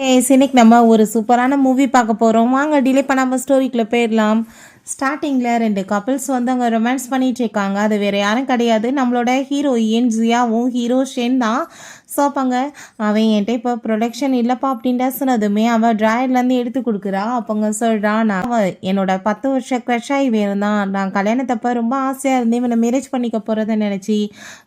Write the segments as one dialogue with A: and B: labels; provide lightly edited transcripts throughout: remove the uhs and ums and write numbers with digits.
A: இன்னைக்கு நம்ம ஒரு சூப்பரான மூவி பார்க்க போகிறோம். வாங்க டிலே பண்ணாமல் ஸ்டோரிக்குள்ளே போயிடலாம். ஸ்டார்டிங்கில் 2 கப்பிள்ஸ் வந்து அங்கே ரொமான்ஸ் பண்ணிட்டு இருக்காங்க. அது வேறு யாரும் கிடையாது, நம்மளோட ஹீரோயின் ஜியாவும் ஹீரோ ஷென் தான். ஸோ அப்போங்க அவன் என்கிட்ட இப்போ ப்ரொடக்ஷன் இல்லைப்பா அப்படின்ட்டு சொன்னதுமே அவள் ட்ராயர்லேருந்து எடுத்து கொடுக்குறா. அப்போங்க சொல்கிறான், நான் என்னோட 10 வருஷ க்ரஷாக இவன் தான். நான் கல்யாணத்தப்போ ரொம்ப ஆசையாக இருந்தேன் இவனை மேரேஜ் பண்ணிக்க போகிறத நினச்சி.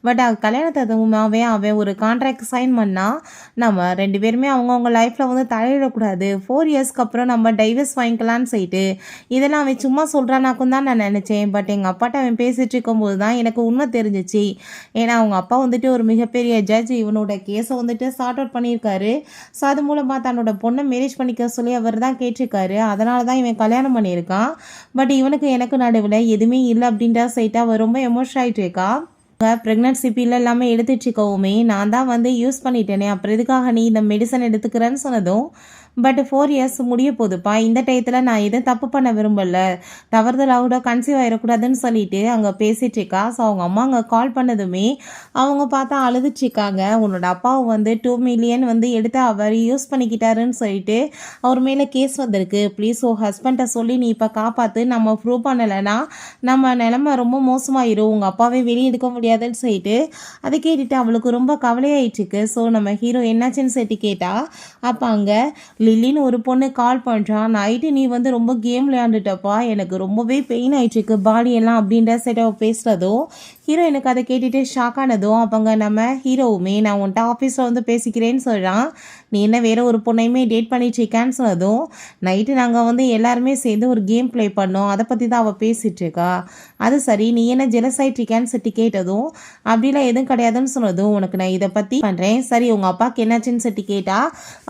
A: பட் கல்யாணத்ததுமாவே அவன் ஒரு கான்ட்ராக்ட் சைன் பண்ணால் நம்ம 2 பேருமே அவங்கவுங்க லைஃப்பில் வந்து தலையிடக்கூடாது, 4 இயர்ஸ்க்கு அப்புறம் நம்ம டைவர்ஸ் வாங்கிக்கலான்னு சொல்லிட்டு இதெல்லாம் அவன் சும்மா சொல்கிறானாக்கும் தான் நான் நினச்சேன். பட் எங்கள் அப்பாட்ட அவன் பேசிகிட்டு இருக்கும்போது தான் எனக்கு உண்மை தெரிஞ்சிச்சு. ஏன்னா அவங்க அப்பா வந்துட்டு ஒரு மிகப்பெரிய ஜட்ஜ், இவனோட கேஸை வந்துட்டு சார்ட் அவுட் பண்ணியிருக்காரு. ஸோ அது மூலமாக தன்னோட பொண்ணை மேரேஜ் பண்ணிக்க சொல்லி அவர் தான் கேட்டிருக்காரு. அதனால தான் இவன் கல்யாணம் பண்ணியிருக்கான். பட் இவனுக்கு எனக்கு நடுவில் எதுவுமே இல்லை அப்படின்ற சைட்டாக அவள் ரொம்ப எமோஷன் ஆகிட்டு இருக்கா. ப்ரெக்னன்சி பில் எல்லாமே எடுத்துட்டுருக்கவுமே நான் தான் வந்து யூஸ் பண்ணிட்டேனே, அப்புறம் எதுக்காக நீ இந்த மெடிசன் எடுத்துக்கிறேன்னு சொன்னதும், பட் 4 இயர்ஸ் முடிய போகுதுப்பா, இந்த டயத்தில் நான் எதுவும் தப்பு பண்ண விரும்பலை, தவறுதலாக கன்சீவ் ஆகிடக்கூடாதுன்னு சொல்லிட்டு அங்கே பேசிகிட்ருக்கா. ஸோ அவங்க அம்மா அங்கே கால் பண்ணதுமே அவங்க பார்த்தா அழுதுட்ருக்காங்க. உன்னோட அப்பாவை வந்து 2 மில்லியன் வந்து எடுத்து அவர் யூஸ் பண்ணிக்கிட்டாருன்னு சொல்லிட்டு அவர் மேலே கேஸ் வந்திருக்கு. ப்ளீஸ் ஓ ஹஸ்பண்டை சொல்லி நீ இப்போ காப்பாற்று, நம்ம ப்ரூவ் பண்ணலைன்னா நம்ம நிலமை ரொம்ப மோசமாயிரும், உங்கள் அப்பாவே வெளியே எடுக்க முடியாதுன்னு சொல்லிட்டு அதை கேட்டுட்டு அவளுக்கு ரொம்ப கவலையாயிட்டுருக்கு. ஸோ நம்ம ஹீரோ என்னாச்சுன்னு சொல்லிட்டு கேட்டா, அப்போ அங்கே லில்லின்னு ஒரு பொண்ணு கால் பண்ணுறான். நைட்டு நீ வந்து ரொம்ப கேம் விளையாண்டுட்டப்பா, எனக்கு ரொம்பவே பெயின் ஆயிட்டுருக்கு பாடியெல்லாம் அப்படின்ற சைட் பேசுகிறதும் ஹீரோயினுக்கு அதை கேட்டுட்டு ஷாக் ஆனதும் அப்போங்க நம்ம ஹீரோவுமே நான் உன்ட்ட ஆஃபீஸில் வந்து பேசிக்கிறேன்னு சொல்கிறான். நீ என்ன வேறு ஒரு பொண்ணையுமே டேட் பண்ணிட்டுருக்கான்னு சொன்னதும், நைட்டு நாங்கள் வந்து எல்லாருமே சேர்ந்து ஒரு கேம் ப்ளே பண்ணோம், அதை பற்றி தான் அவள் பேசிகிட்ருக்கா. அது சரி, நீ என்ன ஜெலஸ் ஆகிட்ருக்கான்னு சொல்லி கேட்டதும் அப்படிலாம் எதுவும் கிடையாதுன்னு சொன்னதும், உனக்கு நான் இதை பற்றி பண்ணுறேன், சரி உங்கள் அப்பாவுக்கு என்னாச்சுன்னு சொல்லி கேட்டா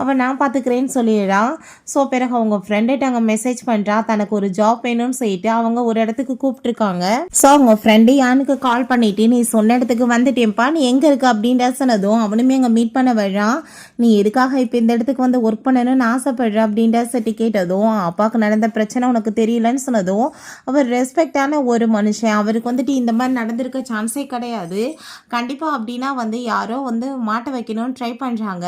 A: அவன் நான் பார்த்துக்கிறேன்னு சொல்லிடுறான். ஸோ பிறகு அவங்க ஃப்ரெண்டுகிட்ட அங்கே மெசேஜ் பண்ணுறா, தனக்கு ஒரு ஜாப் வேணும்னு சொல்லிட்டு அவங்க ஒரு இடத்துக்கு கூப்பிட்டுருக்காங்க. ஸோ அவங்க ஃப்ரெண்டு யானுக்கு கால் பண்ணிட்டு நீ சொன்ன இடத்துக்கு வந்துட்டேன்ப்பா, நீ எங்கே இருக்க அப்படின்ற சொன்னதும் அவனுமே அங்கே மீட் பண்ண வர்றான். நீ எதுக்காக இப்போ இந்த இடத்துக்கு வந்து ஒர்க் பண்ணணும்னு ஆசைப்படுற அப்படின்ற சொல்லி கேட்டதும், அப்பாவுக்கு நடந்த பிரச்சனை உனக்கு தெரியலன்னு சொன்னதும், அவர் ரெஸ்பெக்டான ஒரு மனுஷன், அவருக்கு வந்துட்டு இந்த மாதிரி நடந்திருக்க சான்ஸே கிடையாது, கண்டிப்பாக அப்படின்னா வந்து யாரோ வந்து மாட்ட வைக்கணும்னு ட்ரை பண்ணுறாங்க,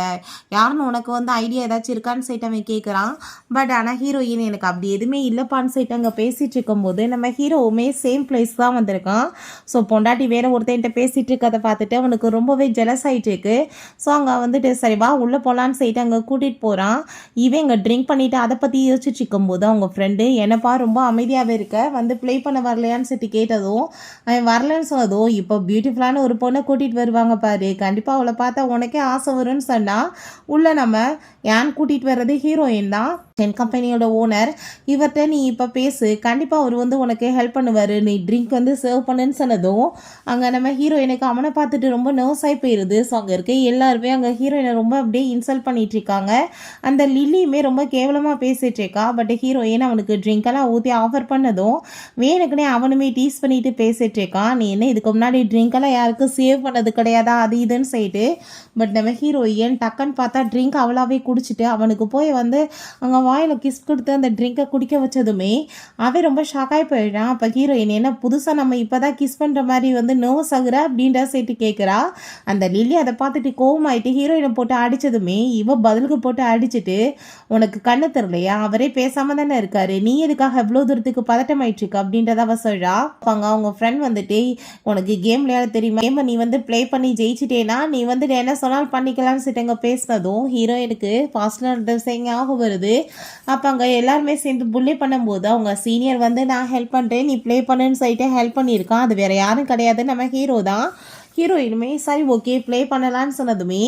A: யாருன்னு உனக்கு வந்து ஐடியா ஏதாச்சும் இருக்கான்னு சொல்லிட்டு அவன் கேட்குறான். பட் ஆனால் ஹீரோயின் எனக்கு அப்படி எதுவுமே இல்லைப்பான்னு சொல்லிட்டு அங்கே பேசிகிட்டு இருக்கும்போது நம்ம ஹீரோவுமே சேம் பிளேஸ் தான் வந்திருக்கான். ஸோ பொண்டாட்டி வேற ஒருத்தன்ட்ட பேசிகிட்டு இருக்கதை பார்த்துட்டு அவனுக்கு ரொம்பவே ஜெலஸ் ஆகிட்டு இருக்கு. ஸோ அங்கே வந்துட்டு சரி வா உள்ளே போகலான்னு சொல்லிட்டு அங்கே கூட்டிகிட்டு போகிறான். இவன் இங்கே ட்ரிங்க் பண்ணிவிட்டு அதை பற்றி யோசிச்சுட்டு இருக்கும்போது அவங்க ஃப்ரெண்டு என்னப்பா ரொம்ப அமைதியாகவே இருக்க, வந்து ப்ளே பண்ண வரலையான்னு சொல்லிட்டு கேட்டதும் அவன் வரலன்னு சொன்னதும், இப்போ பியூட்டிஃபுல்லான ஒரு பொண்ணை கூட்டிகிட்டு வருவாங்க பாரு, கண்டிப்பாக அவளை பார்த்தா உனக்கே ஆசை வரும்னு சொன்னால் உள்ளே நம்ம ஏன் கூட்டிகிட்டு வர்றது ஹீரோயின் தான், என் கம்பெனியோட ஓனர், இவர்கிட்ட நீ இப்போ பேசு, கண்டிப்பாக அவர் வந்து உனக்கு ஹெல்ப் பண்ணுவார், நீ ட்ரிங்க் வந்து சர்வ் பண்ணுன்னு சொன்னதும் அங்கே நம்ம ஹீரோயினுக்கு அவனை பார்த்துட்டு ரொம்ப நர்வஸ் ஆகி போயிடுது. ஸோ அங்கே இருக்க எல்லாருமே அங்கே ஹீரோயினை ரொம்ப அப்படியே இன்சல்ட் பண்ணிட்டு இருக்காங்க. அந்த லில்லியுமே ரொம்ப கேவலமாக பேசிகிட்டு இருக்கா. பட் ஹீரோயின் அவனுக்கு ட்ரிங்க்கெல்லாம் ஊற்றி ஆஃபர் பண்ணதும் வேணுக்குனே அவனுமே டீஸ் பண்ணிட்டு பேசிகிட்டு இருக்கான். நீ என்ன இதுக்கு முன்னாடி ட்ரிங்க்கெல்லாம் யாருக்கும் சேவ் பண்ணது கிடையாதா அது இதுன்னு சொல்லிட்டு. பட் நம்ம ஹீரோயின் டக்குன்னு பார்த்தா ட்ரிங்க் அவளாவே குடிச்சிட்டு அவனுக்கு போய் வந்து அங்கே வாயில் கிஸ் கொடுத்து அந்த ட்ரிங்கை குடிக்க வச்சதுமே அவன் ரொம்ப ஷாக்காகி போயிடுறான். அப்போ ஹீரோயின் என்ன புதுசாக நம்ம இப்போ தான் கிஸ் பண்ணுற மாதிரி வந்து நர்வஸ் ஆகுற அப்படின்ற சேர்த்து கேட்குறா. அந்த லில்லி அதை பார்த்துட்டு கோவமாயிட்டு ஹீரோயினை போட்டு அடித்ததுமே இவ பதிலுக்கு போட்டு அடிச்சுட்டு, உனக்கு கண்ணு தெரியலையா, அவரே பேசாமல் தானே இருக்காரு, நீ எதுக்காக எவ்வளோ தூரத்துக்கு பதட்டமாயிட்டுருக்கு அப்படின்றத அவ சொல்கிறா. அங்கே அவங்க ஃப்ரெண்ட் வந்துட்டு உனக்கு கேம் விளையாட தெரியுமா, கேமை நீ வந்து ப்ளே பண்ணி ஜெயிச்சிட்டேன்னா நீ வந்து என்ன சொன்னாலும் பண்ணிக்கலாம்னு சொல்லிட்டு அங்கே பேசினதும் ஹீரோயினுக்கு ஃபாஸ்ட்னர் ட்ரெஸ்ஸிங் ஆக வருது. அப்போ அங்கே எல்லாருமே சேர்ந்து புள்ளி பண்ணும்போது அவங்க சீனியர் வந்து நான் ஹெல்ப் பண்ணுறேன் நீ ப்ளே பண்ணுன்னு சொல்லிட்டு ஹெல்ப் பண்ணியிருக்கான். அது வேறு யாரும் கிடையாது, நம்ம ஹீரோ தான். ஹீரோயினுமே சரி ஓகே ப்ளே பண்ணலான்னு சொன்னதுமே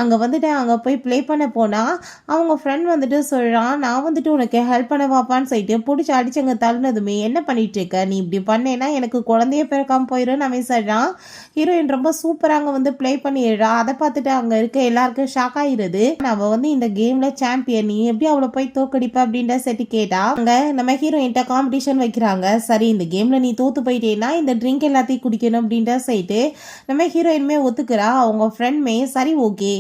A: அங்கே வந்துட்டு அங்கே போய் ப்ளே பண்ண போனால் அவங்க ஃப்ரெண்ட் வந்துட்டு சொல்கிறான், நான் வந்துட்டு உனக்கு ஹெல்ப் பண்ண வாப்பான்னு சொல்லிட்டு பிடிச்சி அடிச்சு அங்கே தள்ளினதுமே என்ன பண்ணிகிட்டு இருக்க, நீ இப்படி பண்ணேன்னா எனக்கு குழந்தைய பிறக்காமல் போயிடும் நம்ம சொல்கிறான். ஹீரோயின் ரொம்ப சூப்பராக அங்கே வந்து ப்ளே பண்ணிடுறா. அதை பார்த்துட்டு அங்கே இருக்க எல்லாருக்கும் ஷாக் ஆகிடுது. அவள் வந்து இந்த கேமில் சாம்பியன், நீ எப்படி அவளை போய் தோக்கடிப்ப அப்படின்ற செட்டு கேட்டா. அங்கே நம்ம ஹீரோயின்ட்ட காம்படிஷன் வைக்கிறாங்க. சரி இந்த கேமில் நீ தோற்று போயிட்டேன்னா இந்த ட்ரிங்க் எல்லாத்தையும் குடிக்கணும் அப்படின்ற சைட்டு நம்ம ஹீரோயினுமே ஒத்துக்கிறா. அவங்க ஃப்ரெண்ட்மே சரி ஓகே,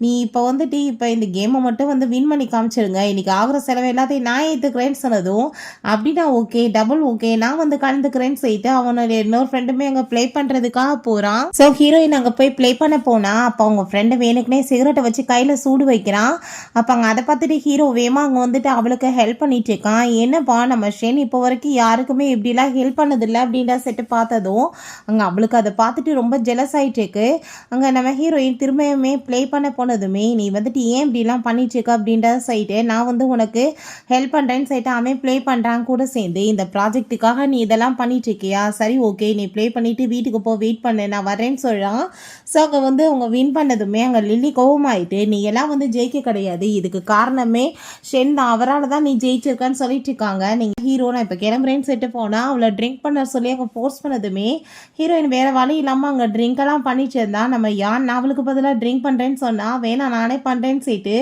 A: நீ இப்போ வந்துட்டு இப்போ இந்த கேமை மட்டும் வந்து வின் பண்ணி காமிச்சிருங்க, இன்னைக்கு ஆகிற செலவு எல்லாத்தையும் நான் ஏற்றுக்கிறேன்னு சொன்னதும் அப்படின்னா ஓகே டபுள் ஓகே நான் வந்து கலந்துக்கிறேன்னு சொல்லிட்டு அவனோட இன்னொரு ஃப்ரெண்டுமே அங்கே ப்ளே பண்ணுறதுக்காக போகிறான். ஸோ ஹீரோயின் அங்கே போய் ப்ளே பண்ண போனா அப்போ அவங்க ஃப்ரெண்டு வேணுக்குனே சிகரெட்டை வச்சு கையில் சூடு வைக்கிறான். அப்போ அங்கே அதை பார்த்துட்டு ஹீரோ வேமா அங்கே வந்துட்டு அவளுக்கு ஹெல்ப் பண்ணிட்டு இருக்கான். என்னப்பா நம்ம ஷென் இப்போ வரைக்கும் யாருக்குமே இப்படிலாம் ஹெல்ப் பண்ணதில்லை அப்படின்ற செட்டு பார்த்ததும் அங்கே அவளுக்கு அதை பார்த்துட்டு ரொம்ப ஜெலஸ் ஆகிட்டு இருக்கு. அங்கே நம்ம ஹீரோயின் திரும்பியுமே ப்ளே பண்ண போனதுமே நீ வந்துட்டு ஏன் இப்படிலாம் பண்ணிட்டு இருக்க அப்படின்ற சைட்டு நான் வந்து உனக்கு ஹெல்ப் பண்ணுறேன்னு சைட்டு அவன் ப்ளே பண்ணுறான் கூட சேர்ந்து இந்த ப்ராஜெக்ட்டுக்காக நீ இதெல்லாம் பண்ணிட்டு இருக்கியா, சரி ஓகே நீ ப்ளே பண்ணிவிட்டு வீட்டுக்கு போ, வெயிட் பண்ணு நான் வரேன்னு சொல்கிறான். ஸோ அங்கே வந்து அவங்க வின் பண்ணதுமே அங்கே லில்லி கோவமாயிட்டு நீ எல்லாம் வந்து ஜெயிக்க கிடையாது, இதுக்கு காரணமே ஷென் தான், அவரால் தான் நீ ஜெயிச்சிருக்கான்னு சொல்லிட்டு இருக்காங்க. நீங்கள் ஹீரோ நான் இப்போ கிளம்புறேன்னு சொல்லிட்டு போனால் அவளை ட்ரிங்க் பண்ண சொல்லி அவங்க ஃபோர்ஸ் பண்ணதுமே ஹீரோயின் வேறு வழி இல்லாமல் அங்கே ட்ரிங்க்கெல்லாம் பண்ணிட்டு இருந்தா. நம்ம யான் அவளுக்கு பதிலாக ட்ரிங்க் பண்ணுறேன்னு சொன்னால் வேணாம் நானே பண்ணுறேன்னு சொல்லிட்டு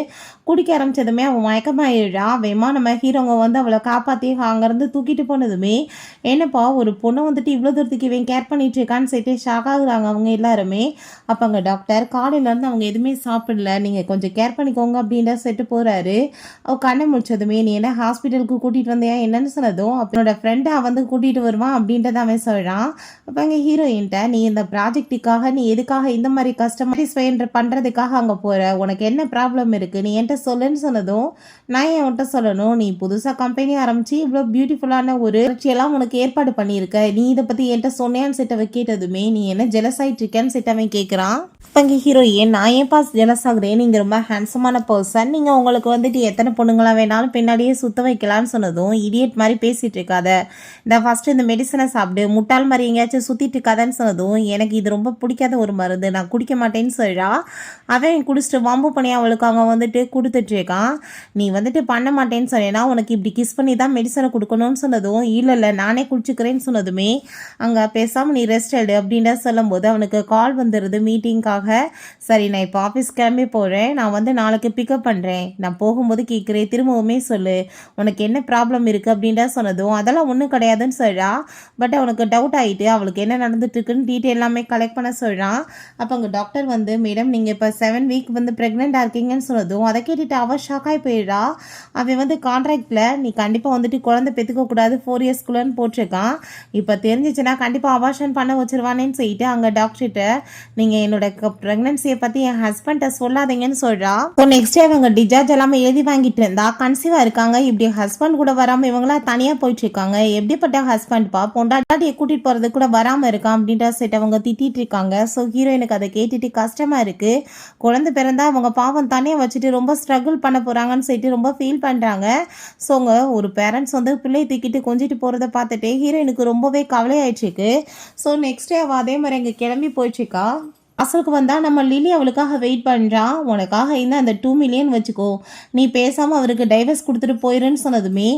A: குடிக்க ஆரம்பிச்சதுமே அவன் மயக்கமாயிடுறா. வேமா நம்ம ஹீரோங்க வந்து அவளை காப்பாற்றி அங்கேருந்து தூக்கிட்டு போனதுமே என்னப்பா ஒரு பொண்ணை வந்துட்டு இவ்வளோ தூரத்துக்கு இவன் கேர் பண்ணிட்டு இருக்கான்னு சொல்லிட்டு ஷாக் ஆகுறாங்க அவங்க எல்லாருமே. அப்போ அங்கே டாக்டர் காலையிலேருந்து அவங்க எதுவுமே சாப்பிடல, நீங்கள் கொஞ்சம் கேர் பண்ணிக்கோங்க அப்படின்ற செட்டு போகிறாரு. அவள் கண்ணை முடிச்சதுமே நீ என்ன ஹாஸ்பிட்டலுக்கு கூட்டிகிட்டு வந்தியா என்னன்னு சொன்னதும் அப்பனோட ஃப்ரெண்டை வந்து கூட்டிகிட்டு வருவான் அப்படின்றத அவன் சொல்கிறான். அப்போ அங்கே ஹீரோயின்ட்ட நீ இந்த ப்ராஜெக்டுக்காக நீ எதுக்காக இந்த மாதிரி கஸ்டமைஸ் பண்ணுறதுக்காக அங்கே போகிற, உனக்கு என்ன ப்ராப்ளம் இருக்குது நீ என்கிட்ட சொல்லுன்னு சொன்னதும் நான் ஏன் உன்கிட்ட சொல்லணும், நீ புதுசாக கம்பெனி ஆரம்பித்து இவ்வளோ பியூட்டிஃபுல்லான ஒரு எல்லாம் உனக்கு ஏற்பாடு பண்ணியிருக்க, நீ இதை பற்றி என்கிட்ட சொன்னேன்னு சிட்டவை கேட்டதுமே நீ என்ன ஜெலஸ் ஆகிட்டு இருக்கேன்னு சிட்டவன் கேட்குறான். இப்போ ஹீரோயின் நான் ஏன் பாஸ் ஜெலஸ் ஆகுறேன், நீங்கள் ரொம்ப ஹேண்ட்ஸமான பர்சன், நீங்கள் உங்களுக்கு வந்துட்டு எத்தனை பொண்ணுங்களா வேணாலும் பின்னாடியே சுத்த வைக்கலான்னு சொன்னதும் இடியட் மாதிரி பேசிகிட்டு இருக்காத, இந்த ஃபஸ்ட்டு இந்த மெடிசனை சாப்பிடு, முட்டாள் மாதிரி எங்கேயாச்சும் சுற்றிட்டு இருக்காதான்னு சொன்னதும் எனக்கு இது ரொம்ப பிடிக்காத ஒரு மருந்து நான் குடிக்க மாட்டேன்னு சொல்கிறா. அவன் குடிச்சிட்டு வம்பு பண்ணி அவளுக்கு அவங்க வந்துட்டு கொடுத்துட்ருக்கான். நீ வந்துட்டு பண்ண மாட்டேன்னு சொன்னேன்னா உனக்கு இப்படி கிஸ் பண்ணி தான் மெடிசனை கொடுக்கணும்னு சொன்னதும் இல்லை நானே குடிச்சிக்கிறேன்னு சொன்னதுமே அங்கே பேசாமல் நீ ரெஸ்ட் எடு அப்படின்ற சொல்லும்போது அவனுக்கு கால் வந்துடுது மீட்டிங்காக. சரி நான் இப்போ ஆஃபீஸ் கிளம்பி போகிறேன், நான் வந்து நாளைக்கு பிக்கப் பண்ணுறேன், நான் போகும்போது கேட்குறேன் திரும்பவுமே சொல்லு உனக்கு என்ன ப்ராப்ளம் இருக்குது அப்படின்ற சொன்னதும் அதெல்லாம் ஒன்றும் கிடையாதுன்னு சொல்கிறா. பட் அவனுக்கு டவுட் ஆகிட்டு அவளுக்கு என்ன நடந்துட்டுருக்குன்னு டீட்டெயில் எல்லாமே கலெக்ட் பண்ண சொல்கிறான். அப்போ அங்கே டாக்டர் வந்து மேடம் நீங்கள் இப்போ 7 வீக் வந்து ப்ரெக்னெண்ட்டாக இருக்கீங்கன்னு சொன்னதும் அதை கேட்டுட்டு அவள் ஷாக்காகி போயிடுறா. அவன் வந்து கான்ட்ராக்டில் நீ கண்டிப்பாக வந்துட்டு குழந்தை பெற்றுக்கக்கூடாது 4 இயர்ஸ்க்குள்ளன்னு போட்டிருக்கான், இப்போ தெரிஞ்சிச்சுன்னா கண்டிப்பாக அபார்ஷன் பண்ண வச்சிருவானேன்னு சொல்லிட்டு அங்கே டாக்டர்கிட்ட நீங்கள் என்னோட ப்ரெக்னன்சியை பற்றி என் ஹஸ்பண்ட்டை சொல்லாதீங்கன்னு சொல்கிறா. ஸோ நெக்ஸ்ட் டே அவங்க டிசார்ஜ் எல்லாமே எழுதி வாங்கிட்டு இருந்தா கன்சீவாக இருக்காங்க. இப்படி ஹஸ்பண்ட் கூட வராமல் இவங்களாம் தனியாக போயிட்டு இருக்காங்க. எப்படிப்பட்ட ஹஸ்பண்ட்பா பொண்டாட்டியை கூட்டிகிட்டு போகிறது கூட வராமல் இருக்கான் அப்படின்ற செட் அவங்க திட்டிகிட்டு இருக்காங்க. ஸோ ஹீரோயினுக்கு அதை கேட்டுட்டு கஷ்டமாக இருக்குது. குழந்தை பிறந்தா அவங்க பாவம் தனியாக வச்சுட்டு ரொம்ப ஸ்ட்ரகிள் பண்ண போகிறாங்கன்னு சொல்லிட்டு ரொம்ப ஃபீல் பண்ணுறாங்க. ஸோ அவங்க ஒரு பேரண்ட்ஸ் வந்து பிள்ளையை தூக்கிட்டு கொஞ்சிட்டு போகிறத பார்த்துட்டு ஹீரோயினுக்கு ரொம்பவே கவலையாயிடுச்சுக்கு. ஸோ நெக்ஸ்ட் டே அவள் அதே மாதிரி இங்கே கிளம்பி போயிட்டுருக்கா. அசலுக்கு வந்தால் நம்ம லில்லி அவளுக்காக வெயிட் பண்ணுறான். உனக்காக இருந்தால் அந்த 2 மில்லியன் வச்சுக்கோ, நீ பேசாமல் அவருக்கு டைவர்ஸ் கொடுத்துட்டு போயிடுன்னு சொன்னதுமே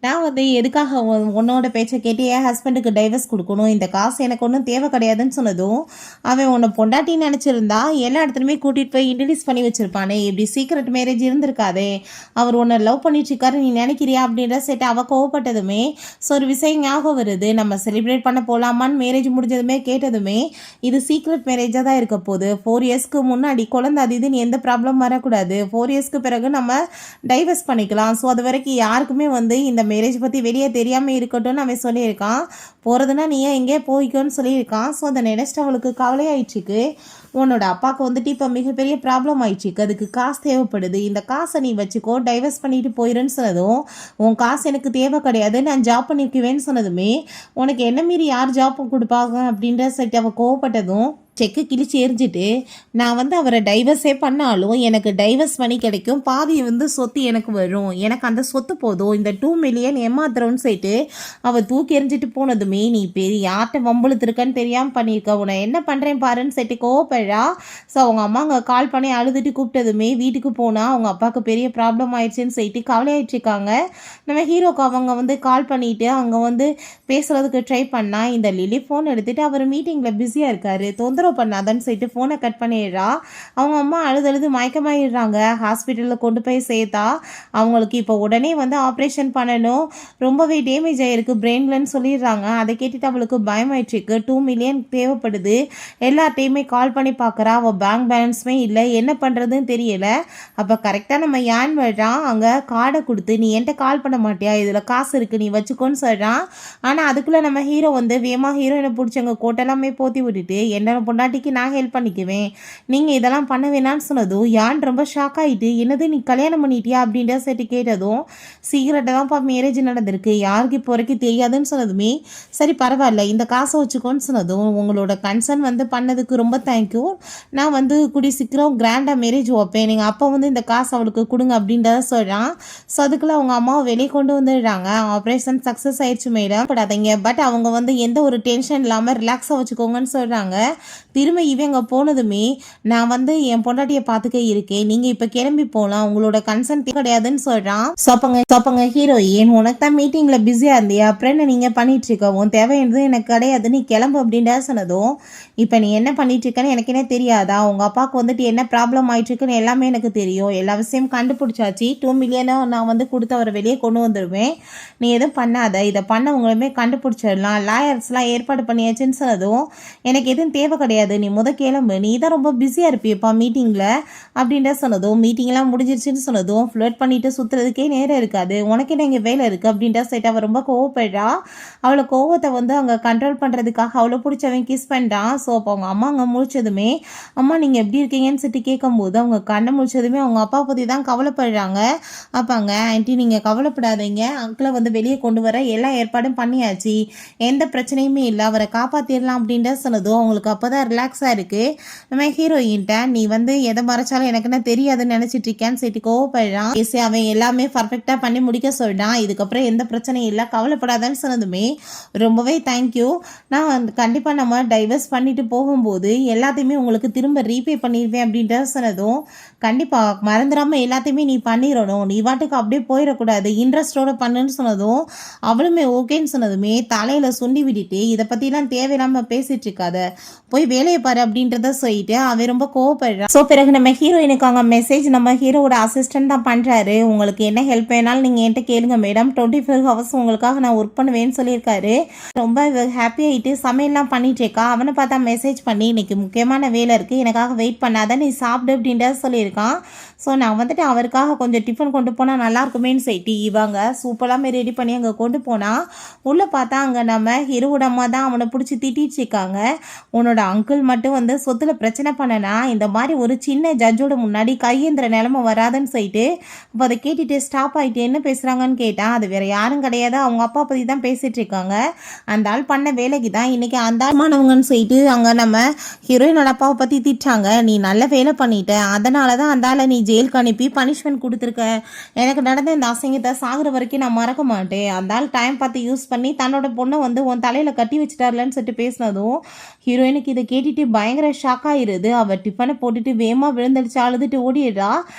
A: நான் வந்து எதுக்காக உன்னோட பேச்சை கேட்டு என் ஹஸ்பண்டுக்கு டைவர்ஸ் கொடுக்கணும், இந்த காசு எனக்கு ஒன்றும் தேவை கிடையாதுன்னு சொன்னதும் அவன் உன்னை பொண்டாட்டின்னு நினச்சிருந்தா எல்லா இடத்துலையுமே கூட்டிகிட்டு போய் இன்ட்ரடியூஸ் பண்ணி வச்சுருப்பானே, இப்படி சீக்ரெட் மேரேஜ் இருந்திருக்காதே, அவர் உன்னை லவ் பண்ணிட்டு இருக்காரு நீ நினைக்கிறியா அப்படின்ற செட் அவள் கோவப்பட்டதுமே ஸோ ஒரு விஷயம் ஞாபகம் வருது, நம்ம செலிப்ரேட் பண்ண போகலாமான்னு மேரேஜ் முடிஞ்சதுமே கேட்டதுமே இது சீக்ரெட் மேரேஜாக தான் இருக்க போகுது, 4 இயர்ஸ்க்கு முன்னாடி குழந்தை அது இதுன்னு எந்த ப்ராப்ளம் வரக்கூடாது, 4 இயர்ஸ்க்கு பிறகு நம்ம டைவர்ஸ் பண்ணிக்கலாம், ஸோ அது வரைக்கும் யாருக்குமே வந்து இந்த மேரேஜ் பற்றி வெளியே தெரியாமல் இருக்கட்டும்னு அவன் சொல்லியிருக்கான். போகிறதுனா நீ எங்கேயே போய்க்கோன்னு சொல்லியிருக்கான். ஸோ அதை நினைச்சிட்டு அவளுக்கு கவலையாயிடுச்சுக்கு. உன்னோட அப்பாவுக்கு வந்துட்டு இப்போ மிகப்பெரிய ப்ராப்ளம் ஆயிடுச்சுக்கு, அதுக்கு காசு தேவைப்படுது, இந்த காசை நீ வச்சுக்கோ, டைவர்ஸ் பண்ணிட்டு போயிடுன்னு சொன்னதும் உன் காசு எனக்கு தேவை கிடையாது, நான் ஜாப் பண்ணிக்குவேன்னு சொன்னதுமே உனக்கு என்ன மீறி யார் ஜாப் கொடுப்பாங்க அப்படின்ற சைட்டு அவள் கோவப்பட்டதும் செக்கு கிழிச்சு எரிஞ்சிட்டு நான் வந்து அவரை டைவர்ஸே பண்ணாலும் எனக்கு டைவர்ஸ் பண்ணி கிடைக்கும், பாதி வந்து சொத்து எனக்கு வரும், எனக்கு அந்த சொத்து போதும், இந்த 2 மில்லியன் ஏமாத்துறோன்னு சொல்லிட்டு அவள் தூக்கி எரிஞ்சிட்டு போனதுமே நீ பெரிய யார்கிட்ட வம்புழுத்துருக்கன்னு தெரியாமல் பண்ணியிருக்க, உன்னை என்ன பண்ணுறேன் பாருன்னு சொல்லிட்டு கோவப்படுறா. ஸோ அவங்க அம்மா அங்கே கால் பண்ணி அழுதுட்டு கூப்பிட்டதுமே வீட்டுக்கு போனால் அவங்க அப்பாவுக்கு பெரிய ப்ராப்ளம் ஆயிடுச்சுன்னு சொல்லிட்டு கவலையாயிடுச்சுருக்காங்க. நம்ம ஹீரோக்கு அவங்க வந்து கால் பண்ணிவிட்டு அங்கே வந்து பேசுகிறதுக்கு ட்ரை பண்ணால் இந்த லில்லி ஃபோன் எடுத்துகிட்டு அவர் மீட்டிங்கில் பிஸியாக இருக்கார், தொந்தரவு தொந்தரவு பண்ணாதன்னு சொல்லிட்டு ஃபோனை கட் பண்ணிடுறா. அவங்க அம்மா அழுது மயக்கமாயிடுறாங்க. ஹாஸ்பிட்டலில் கொண்டு போய் சேர்த்தா அவங்களுக்கு இப்போ உடனே வந்து ஆப்ரேஷன் பண்ணணும், ரொம்பவே டேமேஜ் ஆகிருக்கு பிரெயின்லன்னு சொல்லிடுறாங்க. அதை கேட்டுட்டு அவளுக்கு பயமாயிட்டுருக்கு. 2 மில்லியன் தேவைப்படுது. எல்லாத்தையுமே கால் பண்ணி பார்க்குறா. அவள் பேங்க் பேலன்ஸுமே இல்லை, என்ன பண்ணுறதுன்னு தெரியல. அப்போ கரெக்டாக நம்ம யான் வர்றான். அங்கே கார்டை கொடுத்து நீ என்கிட்ட கால் பண்ண மாட்டியா, இதில் காசு இருக்குது நீ வச்சுக்கோன்னு சொல்கிறான். ஆனால் அதுக்குள்ளே நம்ம ஹீரோ வந்து வேகமாக ஹீரோயினை பிடிச்சவங்க கோட்டெல்லாமே போற்றி விட்டுட்டு என்னோட பொண்டாட்டிக்கு நான் ஹெல்ப் பண்ணிக்குவேன், நீங்கள் இதெல்லாம் பண்ண வேணான்னு சொன்னதும் யான் ரொம்ப ஷாக் ஆகிட்டு என்னது நீ கல்யாணம் பண்ணிட்டியா அப்படின்ற சரி கேட்டதும் சீக்கிரட்டை தான்ப்பா மேரேஜ் நடந்திருக்கு, யாருக்கு இப்போ வரைக்கும் தெரியாதுன்னு சொன்னதுமே சரி பரவாயில்ல இந்த காசை வச்சுக்கோன்னு சொன்னதும் உங்களோட கன்சர்ன் வந்து பண்ணதுக்கு ரொம்ப தேங்க்யூ, நான் வந்து கூடி சீக்கிரம் கிராண்டாக மேரேஜ் வைப்பேன், நீங்கள் அப்போ வந்து இந்த காசு அவளுக்கு கொடுங்க அப்படின்றத சொல்கிறான். ஸோ அதுக்குள்ளே அவங்க அம்மாவை வெளியே கொண்டு வந்துடுறாங்க. ஆப்ரேஷன் சக்ஸஸ் ஆயிடுச்சு மேடம் படாதீங்க, பட் அவங்க வந்து எந்த ஒரு டென்ஷன் இல்லாமல் ரிலாக்ஸாக வச்சுக்கோங்கன்னு சொல்கிறாங்க. திரும்ப இவங்க போனதுமே நான் வந்து என் பொண்டாட்டியை பார்த்துக்க இருக்கேன், நீங்கள் இப்போ கிளம்பி போகலாம், உங்களோட கன்சர்ன் கிடையாதுன்னு சொல்கிறான். சோப்பங்க ஹீரோயின் உனக்கு தான் மீட்டிங்கில் பிஸியாக இருந்தியா, அப்புறம் என்ன நீங்கள் பண்ணிட்டு இருக்க, உன் தேவையானது எனக்கு கிடையாது, நீ கிளம்பு அப்படின்ற சொன்னதும் இப்போ நீ என்ன பண்ணிட்டு இருக்கன்னு எனக்கு என்ன தெரியாதா, உங்கள் அப்பாவுக்கு வந்துட்டு என்ன ப்ராப்ளம் ஆயிட்டுருக்குன்னு எல்லாமே எனக்கு தெரியும், எல்லா விஷயம் கண்டுபிடிச்சாச்சு, 2 மில்லியனை நான் வந்து கொடுத்து அவரை வெளியே கொண்டு வந்துடுவேன், நீ எதுவும் பண்ணாத, இதை பண்ணவங்களுமே கண்டுபிடிச்சிடலாம், லாயர்ஸ்லாம் ஏற்பாடு பண்ணியாச்சுன்னு சொன்னதும் எனக்கு எதுவும் தேவை கிடையாது, நீ கிளம்பு, நீ தான் ரொம்ப பிஸியாக இருப்பியப்பா மீட்டிங்கில் அப்படின்ற சொன்னதும் மீட்டிங்லாம் முடிஞ்சிருச்சுன்னு சொன்னதும் ஃப்ளர்ட் பண்ணிட்டு சுற்றுறதுக்கே நேரம் இருக்காது, உனக்கு என்ன இங்கே வேலை இருக்குது அப்படின்ற சைட் அவள் ரொம்ப கோவப்படுறா. அவளை கோவத்தை வந்து அங்கே கண்ட்ரோல் பண்ணுறதுக்காக அவளை பிடிச்சவன் கிஸ் பண்ணிட்டான். ஸோ அப்போ அவங்க அம்மா அங்கே முழிச்சதுமே அம்மா நீங்கள் எப்படி இருக்கீங்கன்னு சொல்லிட்டு கேட்கும்போது அவங்க கண்ணை முழிச்சதுமே அவங்க அப்பா பற்றி தான் கவலைப்படுறாங்க. அப்பாங்க ஆன்ட்டி நீங்கள் கவலைப்படாதீங்க, அங்கிளை வந்து வெளியே கொண்டு வர எல்லா ஏற்பாடும் பண்ணியாச்சு, எந்த பிரச்சனையுமே இல்லை, அவரை காப்பாற்றிடலாம் அப்படின்ற சொன்னதும் அவங்களுக்கு அப்போ தான் ரிலாக்ஸாக இருக்குது. நம்ம ஹீரோயின்ட்ட நீ வந்து எதை மறைச்சாலும் எனக்கு என்ன தெரியாதுன்னு நினச்சிட்டு இருக்கேன்னு சொல்லிட்டு கோவப்படுறான். அவன் எல்லாமே பர்ஃபெக்டாக பண்ணி முடிக்க சொல்லிட்டான், இதுக்கப்புறம் எந்த பிரச்சனையும் இல்லை கவலைப்படாதான்னு சொன்னதுமே ரொம்பவே தேங்க்யூ, நான் கண்டிப்பாக நம்ம டைவர்ஸ் பண்ணிட்டு போகும்போது எல்லாத்தையுமே உங்களுக்கு திரும்ப ரீபே பண்ணிடுவேன் அப்படின்ற சொன்னதும் கண்டிப்பாக மறந்துடாமல் எல்லாத்தையுமே நீ பண்ணிடணும், நீ வாட்டுக்கு அப்படியே போயிடக்கூடாது, இன்ட்ரெஸ்டோட பண்ணுன்னு சொன்னதும் அவளுமே ஓகேன்னு சொன்னதுமே தலையில் சுண்டி விட்டுட்டு இதை பற்றிலாம் தேவையில்லாமல் பேசிட்டு இருக்காத, போய் வேலையை பாரு அப்படின்றத சொல்லிட்டு அவன் ரொம்ப கோவப்படுறான். ஸோ பிறகு நம்ம ஹீரோயினுக்கு அங்கே மெசேஜ் நம்ம ஹீரோவோட அசிஸ்டன்ட் தான் பண்ணுறாரு, உங்களுக்கு என்ன ஹெல்ப் வேணாலும் நீங்கள் என்கிட்ட கேளுங்க மேடம், 24 ஹவர்ஸ் உங்களுக்காக நான் ஒர்க் பண்ணுவேன்னு சொல்லியிருக்காரு. ரொம்ப ஹாப்பி ஆகிட்டு சமையல்லாம் பண்ணிட்டு இருக்கா. அவனை பார்த்தா மெசேஜ் பண்ணி இன்னைக்கு முக்கியமான வேலை இருக்குது எனக்காக வெயிட் பண்ணாத, நீ சாப்பிடு அப்படின்றத சொல்லியிருக்கான். ஸோ நான் வந்துட்டு அவருக்காக கொஞ்சம் டிஃபன் கொண்டு போனால் நல்லாயிருக்குமேன்னு சொல்லிட்டு இவங்க சூப்பராக ரெடி பண்ணி அங்கே கொண்டு போனால் உள்ளே பார்த்தா அங்கே நம்ம ஹீரோட அம்மா தான் அவனை பிடிச்சி திட்டிட்டு இருக்காங்க. உன்னோட அங்கிள் மட்டும் வந்து சொத்தில் பிரச்சனை பண்ணனா இந்த மாதிரி ஒரு சின்ன ஜட்ஜோட முன்னாடி கையேந்திர நிலைமை வராதுன்னு சொல்லிட்டு அப்போ அதை கேட்டுட்டு ஸ்டாப் ஆகிட்டு என்ன பேசுகிறாங்கன்னு கேட்டால் அது வேறு யாரும் கிடையாது, அவங்க அப்பா பற்றி தான் பேசிகிட்டு இருக்காங்க, அந்த ஆள் பண்ண வேலைக்கு தான் இன்றைக்கி அந்த ஆள்மானவங்கன்னு சொல்லிட்டு அங்கே நம்ம ஹீரோயினோட அப்பாவை பற்றி திட்டாங்க. நீ நல்ல வேலை பண்ணிட்ட, அதனால தான் அந்த ஆளை நீ ஜெயிலுக்கு அனுப்பி பனிஷ்மெண்ட் கொடுத்துருக்க, எனக்கு நடந்த இந்த அசிங்கத்தை சாகுற வரைக்கும் நான் மறக்க மாட்டேன், அந்த ஆள் டைம் பார்த்து யூஸ் பண்ணி தன்னோட பொண்ணை வந்து உன் தலையில் கட்டி வச்சுட்டார்லன்னு சொல்லிட்டு பேசினதும் ஹீரோயினுக்கு இதை கேட்டுட்டு பயங்கர ஷாக் ஆகிடுது. அவள் டிஃபனை போட்டுட்டு வேகமாக விழுந்தடிச்சு அழுதுட்டு ஓடிடுறா.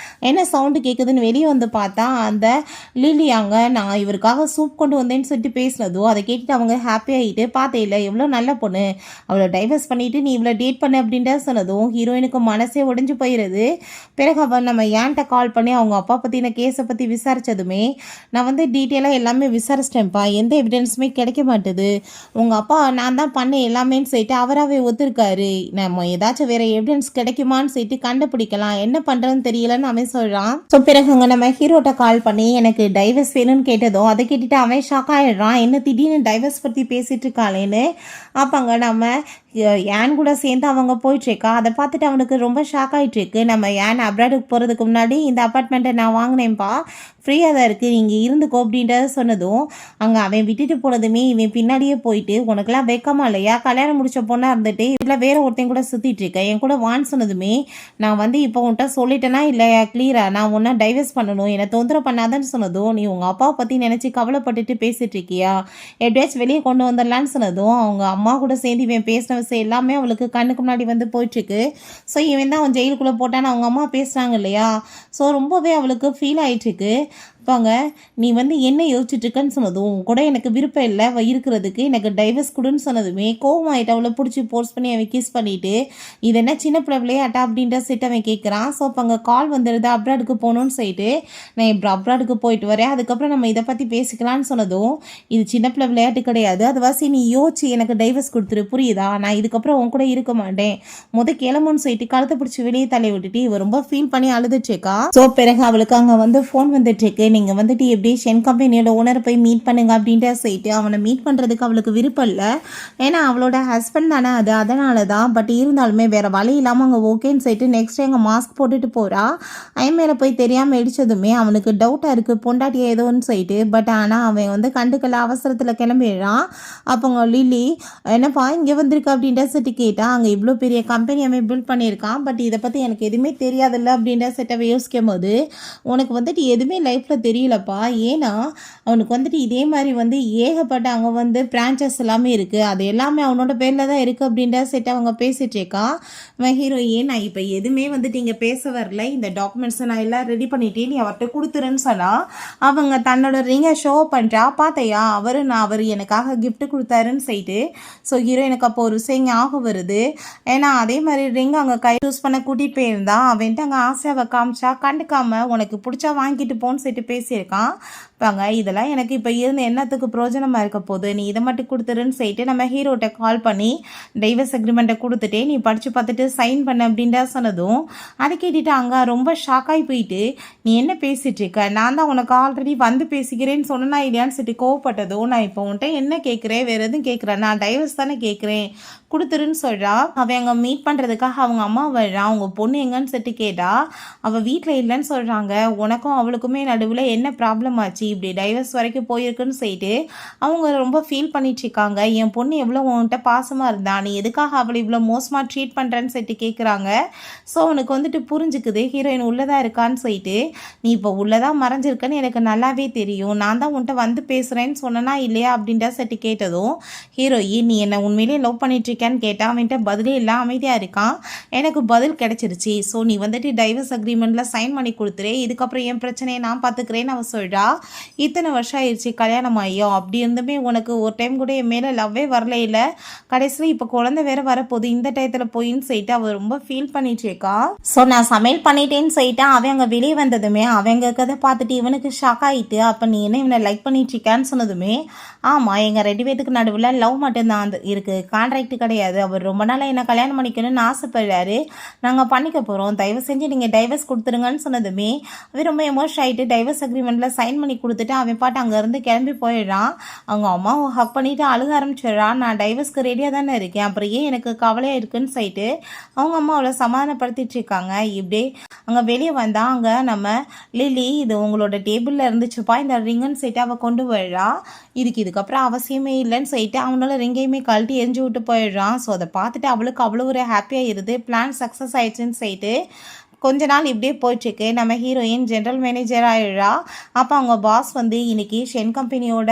A: என்ன சவுண்டு கேட்குதுன்னு வெளியே வந்து பார்த்தா அந்த லிலியாங்க நான் இவருக்காக சூப் கொண்டு வந்தேன்னு சொல்லிட்டு பேசினதும் அதை கேட்டுட்டு அவங்க ஹாப்பி ஆகிட்டு பார்த்தே இல்லை எவ்வளோ நல்ல பொண்ணு, அவளை டைவர்ஸ் பண்ணிவிட்டு நீ இவ்வளோ டேட் பண்ண அப்படின்ற சொன்னதும் ஹீரோயினுக்கு மனசே உடைஞ்சு போயிடுது. பிறகு அவள் நம்ம ஏன்ட்ட கால் பண்ணி அவங்க அப்பா பற்றின கேஸை பற்றி விசாரித்ததுமே நான் வந்து டீட்டெயிலாக எல்லாமே விசாரிச்சிட்டேன்ப்பா, எந்த எவிடன்ஸுமே கிடைக்க மாட்டுது, உங்கள் அப்பா நான் தான் பண்ணேன் எல்லாமேன்னு சொல்லிட்டு அவராகவே ஒத்துருக்காரு, நம்ம ஏதாச்சும் வேறு எவிடன்ஸ் கிடைக்குமான்னு சொல்லிட்டு கண்டுபிடிக்கலாம், என்ன பண்ணுறதுன்னு தெரியலன்னு அவன் சொல்கிறான். ஸோ பிறகு அங்கே நம்ம ஹீரோட்ட கால் பண்ணி எனக்கு டைவர்ஸ் வேணும்னு கேட்டதும் அதை கேட்டுட்டு அவன் ஷாக் ஆகிடுறான், என்ன திடீர்னு டைவர்ஸ் பற்றி பேசிகிட்டு இருக்காளேன்னு. அப்போங்க நம்ம ஏன் கூட சேர்ந்து அவங்க போயிட்டுருக்கா. அதை பார்த்துட்டு அவனுக்கு ரொம்ப ஷாக் ஆகிட்டுருக்கு. நம்ம ஏன் அப்ராடுக்கு போகிறதுக்கு முன்னாடி இந்த அப்பார்ட்மெண்ட்டை நான் வாங்கினேன்ப்பா, ஃப்ரீயாக தான் இருக்குது, நீங்கள் இருந்துக்கோ அப்படின்றத சொன்னதும் அங்கே அவன் விட்டுட்டு போனதுமே இவன் பின்னாடியே போயிட்டு உனக்குலாம் வைக்கமா இல்லையா, கல்யாணம் முடிச்ச பொண்ணாக இருந்துட்டு இதில் வேறு ஒருத்தையும் கூட சுற்றிட்டு இருக்கேன், என் கூட வான்னு சொன்னதுமே நான் வந்து இப்போ உன்ட்ட சொல்லிட்டேனா இல்லையா கிளியரா, நான் ஒன்றா டைவர்ஸ் பண்ணணும், என்னை தொந்தரவு பண்ணாதன்னு சொன்னதும் நீ உங்கள் அப்பாவை பற்றி நினச்சி கவலைப்பட்டுட்டு பேசிகிட்டு இருக்கியா, எப்படியாச்சும் வெளியே கொண்டு வந்துடலான்னு சொன்னதும் அவங்க அம்மா கூட சேர்ந்து இவன் பேசின விஷயம் எல்லாமே அவளுக்கு கண்ணுக்கு முன்னாடி வந்து போயிட்டுருக்கு. ஸோ இவன் தான் அவன் ஜெயிலுக்குள்ளே போட்டான்னு அவங்க அம்மா பேசுகிறாங்க இல்லையா. ஸோ ரொம்பவே அவளுக்கு ஃபீல் ஆகிட்டுருக்கு. வாங்க நீ வந்து என்ன யோசிச்சுட்டு இருக்கன்னு சொன்னதும் உன் கூட எனக்கு விருப்பம் இல்லை இருக்கிறதுக்கு எனக்கு டைவர்ஸ் கொடுன்னு சொன்னதுமே கோவமாயிட்டு அவளை பிடிச்சி போர்ஸ் பண்ணி அவன் கிஸ் பண்ணிட்டு இது என்ன சின்ன பிள்ளை விளையாட்டா அப்படின்ற செட் அவன் கேட்குறான். ஸோ அப்போ அங்கே கால் வந்துடுது அப்ராடுக்கு போகணுன்னு சொல்லிட்டு நான் இப்போ அப்ராடுக்கு போயிட்டு வரேன், அதுக்கப்புறம் நம்ம இதை பற்றி பேசிக்கலான்னு சொன்னதும் இது சின்ன பிள்ளை விளையாட்டு கிடையாது, அதுவாசி நீ யோசிச்சு எனக்கு டைவர்ஸ் கொடுத்துரு புரியுதா, நான் இதுக்கப்புறம் உன் கூட இருக்க மாட்டேன் கிளம்புன்னு சொல்லிட்டு கழுத்தை பிடிச்சி வெளியே தள்ளி விட்டுட்டு இவ ரொம்ப ஃபீல் பண்ணி அழுதுச்சேக்கா. ஸோ பிறகு அவளுக்கு அங்கே வந்து ஃபோன் வந்துட்டுருக்கு, நீங்கள் வந்துட்டு எப்படி ஷென் கம்பெனியோட ஓனரை போய் மீட் பண்ணுங்க அப்படின்ட்டு சொல்லிட்டு அவனை மீட் பண்ணுறதுக்கு அவளுக்கு விருப்பம் இல்லை. ஏன்னா அவளோட ஹஸ்பண்ட் தானே அது, அதனால தான். பட் இருந்தாலுமே வேறு வழி இல்லாமல் அங்கே ஓகேன்னு சொல்லிட்டு நெக்ஸ்ட் அங்கே மாஸ்க் போட்டுட்டு போகிறா. ஐன் மேலே போய் தெரியாமல் இடித்ததுமே அவனுக்கு டவுட்டாக இருக்குது பொண்டாட்டியா ஏதோன்னு சொல்லிட்டு. பட் ஆனால் அவன் வந்து கண்டுக்கல, அவசரத்தில் கிளம்பிடுறான். அப்போங்க லில்லி என்னப்பா இங்கே வந்திருக்கு அப்படின்ற செட்டு கேட்டா, அங்கே இவ்வளோ பெரிய கம்பெனி அவன் பில்ட் பண்ணியிருக்கான், பட் இதை பற்றி எனக்கு எதுவுமே தெரியாதில்ல அப்படின்ற செட்டை யோசிக்கும் போது உனக்கு வந்துட்டு எதுவுமே லைஃப்பில் தெரியலப்பா. ஏன்னா அவனுக்கு வந்துட்டு இதே மாதிரி வந்து ஏகப்பட்ட அங்கே வந்து பிரான்ச்சஸ் எல்லாமே இருக்குது, அது எல்லாமே அவனோட பேரில் தான் இருக்குது அப்படின்ற செட் அவங்க பேசிகிட்ருக்கா. ஹீரோயின் நான் இப்போ எதுவுமே வந்துட்டு இங்கே பேச வரல, இந்த டாக்குமெண்ட்ஸை நான் எல்லாம் ரெடி பண்ணிட்டேன் நீ அவர்கிட்ட கொடுத்துருன்னு சொன்னால் அவங்க தன்னோட ரிங்கை ஷோ பண்ணுறா. பார்த்தையா அவர் எனக்காக கிஃப்ட் கொடுத்தாருன்னு சொல்லிட்டு. ஸோ ஹீரோயினுக்கு அப்போ ஒரு விஷயம் ஞாபகம் வருது. ஏன்னா அதே மாதிரி ரிங் அங்கே கை யூஸ் பண்ண கூட்டிகிட்டு போயிருந்தா அவன்ட்டு அங்கே ஆசையாவை காமிச்சா கண்டுக்காம உனக்கு பிடிச்சா வாங்கிட்டு போன்னு சொல்லிட்டு பேசியிருக்கான். வாங்க இதெல்லாம் எனக்கு இப்போ இருந்து என்னத்துக்கு பிரோஜனமாக இருக்க போகுது, நீ இதை மட்டும் கொடுத்துருன்னு சொல்லிட்டு நம்ம ஹீரோட்ட கால் பண்ணி டைவர்ஸ் அக்ரிமெண்ட்டை கொடுத்துட்டே நீ படித்து பார்த்துட்டு சைன் பண்ண அப்படின்டா சொன்னதும் அதை கேட்டுட்டு அங்கே ரொம்ப ஷாக்காகி போயிட்டு நீ என்ன பேசிகிட்டு இருக்க, நான் தான் உனக்கு ஆல்ரெடி வந்து பேசிக்கிறேன்னு சொன்னா இல்லையான்னு சொல்லிட்டு கோவப்பட்டதும் நான் இப்போ உன்ட்ட என்ன கேட்குறேன் வேறு எதுவும் கேட்குறேன், நான் டைவர்ஸ் தானே கேட்குறேன் கொடுத்துருன்னு சொல்கிறா. அவன் அங்கே மீட் பண்ணுறதுக்காக அவங்க அம்மா வர்றான், அவங்க பொண்ணு எங்கன்னு சொல்லிட்டு கேட்டா அவள் வீட்டில் இல்லைன்னு சொல்கிறாங்க. உனக்கும் அவளுக்குமே நடுவில் என்ன ப்ராப்ளம் ஆச்சு, இப்படி டைவர்ஸ் வரைக்கும் போயிருக்குன்னு சொல்லிட்டு அவங்க ரொம்ப ஃபீல் பண்ணிட்டு இருக்காங்க. என் பொண்ணு எவ்வளோ உன்கிட்ட பாசமாக இருந்தா, நீ எதுக்காக அவளை இவ்வளோ மோசமாக ட்ரீட் பண்ணுறேன்னு சொல்லிட்டு கேட்குறாங்க. ஸோ அவனுக்கு வந்துட்டு புரிஞ்சுக்குது ஹீரோயின் உள்ளதாக இருக்கான்னு சொல்லிட்டு. நீ இப்போ உள்ளதாக மறைஞ்சிருக்கன்னு எனக்கு நல்லாவே தெரியும், நான் தான் உன்கிட்ட வந்து பேசுகிறேன்னு சொன்னனா இல்லையா அப்படின்ற சொல்லிட்டு கேட்டதும் ஹீரோயின் நீ என்னை உண்மையிலேயே லவ் பண்ணிட்டு இருக்கான்னு கேட்டால் அவன்கிட்ட பதிலே இல்லை, அமைதியாக இருக்கான். எனக்கு பதில் கிடைச்சிருச்சு, ஸோ நீ வந்துட்டு டைவர்ஸ் அக்ரிமெண்ட்டில் சைன் பண்ணி கொடுத்துரு, இதுக்கப்புறம் என் பிரச்சனையை நான் பார்த்துக்கிறேன்னு அவன் சொல்கிறா. இத்தனை வருஷம் ஆயிடுச்சு கல்யாணம் ஆகியோ, அப்படி இருந்துமே உனக்கு ஒரு டைம் கூட என் மேலே லவ்வே வரல, இல்லை கடைசியில் இப்போ குழந்தை வேற வரப்போகுது இந்த டயத்தில் போயின்னு சொல்லிட்டு அவள் ரொம்ப ஃபீல் பண்ணிட்டு இருக்கா. ஸோ நான் சமையல் பண்ணிட்டேன்னு சொல்லிட்டு அவன் அங்கே வெளியே வந்ததுமே அவங்க கதை பார்த்துட்டு இவனுக்கு ஷாக் ஆகிட்டு அப்போ நீ என்ன இவனை லைக் பண்ணிட்டு இருக்கான்னு சொன்னதுமே ஆமாம் எங்கள் 2 பேத்துக்கு நடுவில் லவ் மட்டும்தான் இருக்குது, கான்ட்ராக்ட் கிடையாது, அவர் ரொம்ப நாளாக என்ன கல்யாணம் பண்ணிக்கணும்னு ஆசைப்படுறாரு, நாங்கள் பண்ணிக்க போகிறோம், தயவு செஞ்சு நீங்கள் டைவர்ஸ் கொடுத்துருங்கன்னு சொன்னதுமே அவன் ரொம்ப எமோஷன் ஆகிட்டு டைவர்ஸ் அக்ரிமெண்ட்டில் சைன் பண்ணி கொடுத்துட்டு அவன் பாட்டு அங்கேருந்து கிளம்பி போயிடுறான். அவங்க அம்மாவை ஹக் பண்ணிவிட்டு அழுக ஆரம்பிச்சிடுறான். நான் டைவர்ஸ்க்கு ரெடியாக தானே இருக்கேன், அப்புறம் ஏன் எனக்கு கவலையாக இருக்குன்னு சொல்லிட்டு அவங்க அம்மா அவளை சமாதானப்படுத்திட்டு இருக்காங்க. இப்படி அங்கே வெளியே வந்தால் அங்கே நம்ம லில்லி இது உங்களோட டேபிளில் இருந்துச்சுப்பா இந்த ரிங்குன்னு சொல்லிட்டு அவள் கொண்டு போயிடுறா. இதுக்கப்புறம் அவசியமே இல்லைன்னு சொல்லிட்டு அவனால ரிங்கையுமே கழட்டி எரிஞ்சு விட்டு போயிடுறான். ஸோ அதை பார்த்துட்டு அவளுக்கு அவ்வளோ ஒரு ஹாப்பியாக இருது, பிளான் சக்ஸஸ் ஆயிடுச்சுன்னு சொல்லிட்டு. கொஞ்ச நாள் இப்படியே போயிட்டுருக்கு. நம்ம ஹீரோயின் ஜென்ரல் மேனேஜர் ஆகிடுறா. அப்போ அவங்க பாஸ் வந்து இன்றைக்கி ஷென் கம்பெனியோட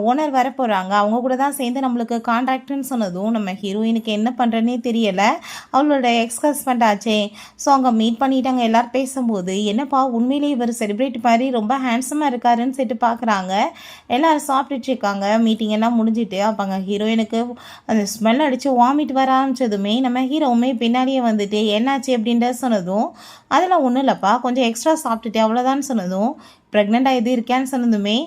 A: ஓனர் வர போகிறாங்க, அவங்க கூட தான் சேர்ந்து நம்மளுக்கு கான்ட்ராக்ட்னு சொன்னதும் நம்ம ஹீரோயினுக்கு என்ன பண்ணுறன்னே தெரியலை. அவளோட எக்ஸ் ஹஸ்பண்ட் ஆச்சே. ஸோ அவங்க மீட் பண்ணிட்டாங்க. எல்லோரும் பேசும்போது என்னப்பா உண்மையிலேயே இவர் செலிப்ரிட்டி மாதிரி ரொம்ப ஹேண்ட்ஸமாக இருக்காருன்னு சொல்லிட்டு பார்க்குறாங்க. எல்லோரும் சாப்பிட்டுட்டு இருக்காங்க. மீட்டிங் எல்லாம் முடிஞ்சிட்டு அப்போ அங்கே ஹீரோயினுக்கு அந்த ஸ்மெல் அடித்து வாமிட் வர ஆரம்பிச்சதுமே நம்ம ஹீரோவுமே பின்னாடியே வந்துட்டு என்னாச்சு அப்படின்ற சொன்னதும் அதெல்லாம் ஒன்றும் இல்லைப்பா கொஞ்சம் எக்ஸ்ட்ரா சாப்பிட்டுட்டு அவ்வளோதான்னு சொன்னதும் ப்ரெக்னெண்ட்டாக எது இருக்கேன்னு சொன்னதுமே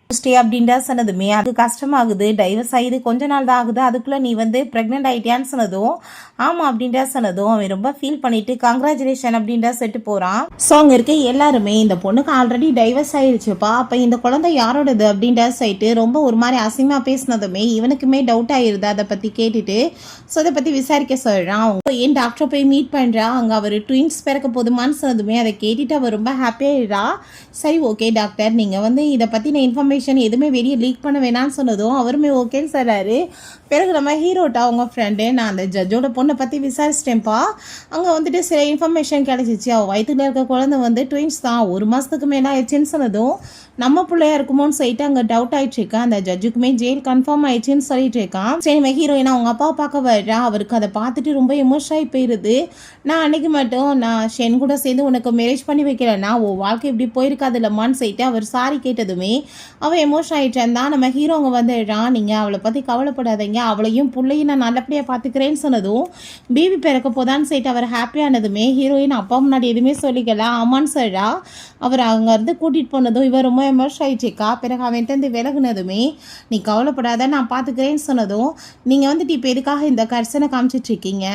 A: ஸ்டே அப்படின்றா சொன்னதுமே அது கஷ்டமாகுது, டைவர்ஸ் ஆகிது கொஞ்ச நாள் தான் ஆகுது, அதுக்குள்ளே நீ வந்து ப்ரெக்னென்ட் ஆகிட்டியான்னு சொன்னதும் ஆமாம் அப்படின்றா சொன்னதும் அவன் ரொம்ப ஃபீல் பண்ணிவிட்டு கங்க்ராச்சுலேஷன் அப்படின்றா செட்டு போகிறான். ஸோ அங்கே இருக்க எல்லாருமே இந்த பொண்ணுக்கு ஆல்ரெடி டைவர்ஸ் ஆகிடுச்சுப்பா, அப்போ இந்த குழந்தை யாரோடது அப்படின்றா சொல்லிட்டு ரொம்ப ஒரு மாதிரி அசிங்கமாக பேசினதுமே இவனுக்குமே டவுட் ஆகிடுது. அதை பற்றி கேட்டுட்டு ஸோ அதை பற்றி விசாரிக்க சொல்கிறான். அவங்க ஏன் டாக்டரை போய் மீட் பண்ணுறா, அங்கே அவர் ட்வின்ஸ் பிறக்க போதுமான்னு சொன்னதுமே அதை கேட்டுட்டு அவர் ரொம்ப ஹாப்பியாகிடுறா. சரி ஓகே டாக்டர் நீங்கள் வந்து இதை பற்றின இன்ஃபர்மேஷன் இன்ஃபர்மேஷன் எதுவுமே வெளியே லீக் பண்ண வேணாம்னு சொன்னதும் அவருமே ஓகேன்னு சொல்கிறாரு. பிறகு நம்ம ஹீரோட்டா அவங்க ஃப்ரெண்டு, நான் அந்த ஜட்ஜோட பொண்ணை பற்றி விசாரிச்சிட்டேன்ப்பா, அங்கே வந்துட்டு சில இன்ஃபர்மேஷன் கிடச்சிச்சு. அவள் வயிற்றுல இருக்க குழந்தை வந்து ட்வின்ஸ் தான், 1 மாதத்துக்கு மேலே ஆயிடுச்சுன்னு சொன்னதும் நம்ம பிள்ளையா இருக்குமோன்னு சொல்லிட்டு அங்கே டவுட் ஆகிட்டு இருக்கேன். அந்த ஜட்ஜுக்குமே ஜெயில் கன்ஃபார்ம் ஆயிடுச்சுன்னு சொல்லிட்டு இருக்கான். சரி நம்ம ஹீரோயினா அவங்க அப்பாவை பார்க்க வர்றா. அவருக்கு அதை பார்த்துட்டு ரொம்ப எமோஷன் ஆகி போயிடுது. நான் அன்னைக்கு மட்டும் நான் ஷென் கூட சேர்ந்து உனக்கு மேரேஜ் பண்ணி வைக்கிறேன்னா ஓ வாழ்க்கை இப்படி போயிருக்காது இல்லம்மான்னு சொல்லிட்டு அவர் சாரி கேட்டதுமே அவள் எமோஷன் ஆகிட்டேன் தான். நம்ம ஹீரோ அங்கே வந்துடுறான். நீங்கள் அவளை பற்றி கவலைப்படாதீங்க, அவளையும் பிள்ளையும் நான் நல்லபடியாக பார்த்துக்கிறேன்னு சொன்னதும் பேபி பிறக்க போதான்னு சொல்லிட்டு அவர் ஹாப்பியானதுமே ஹீரோயின் அப்பா முன்னாடி எதுவுமே சொல்லிக்கலாம் ஆமான்னு சொல்கிறா. அவர் அங்கேருந்து கூட்டிகிட்டு போனதும் இவர் ரொம்ப எமோஷன் ஆயிடுச்சுக்கா. பிறகு அவன்கிட்ட விலகுனதுமே நீ கவலைப்படாத நான் பார்த்துக்கிறேன்னு சொன்னதும் நீங்கள் வந்துட்டு இப்போ எதுக்காக இந்த கர்சனை காமிச்சிட்ருக்கீங்க,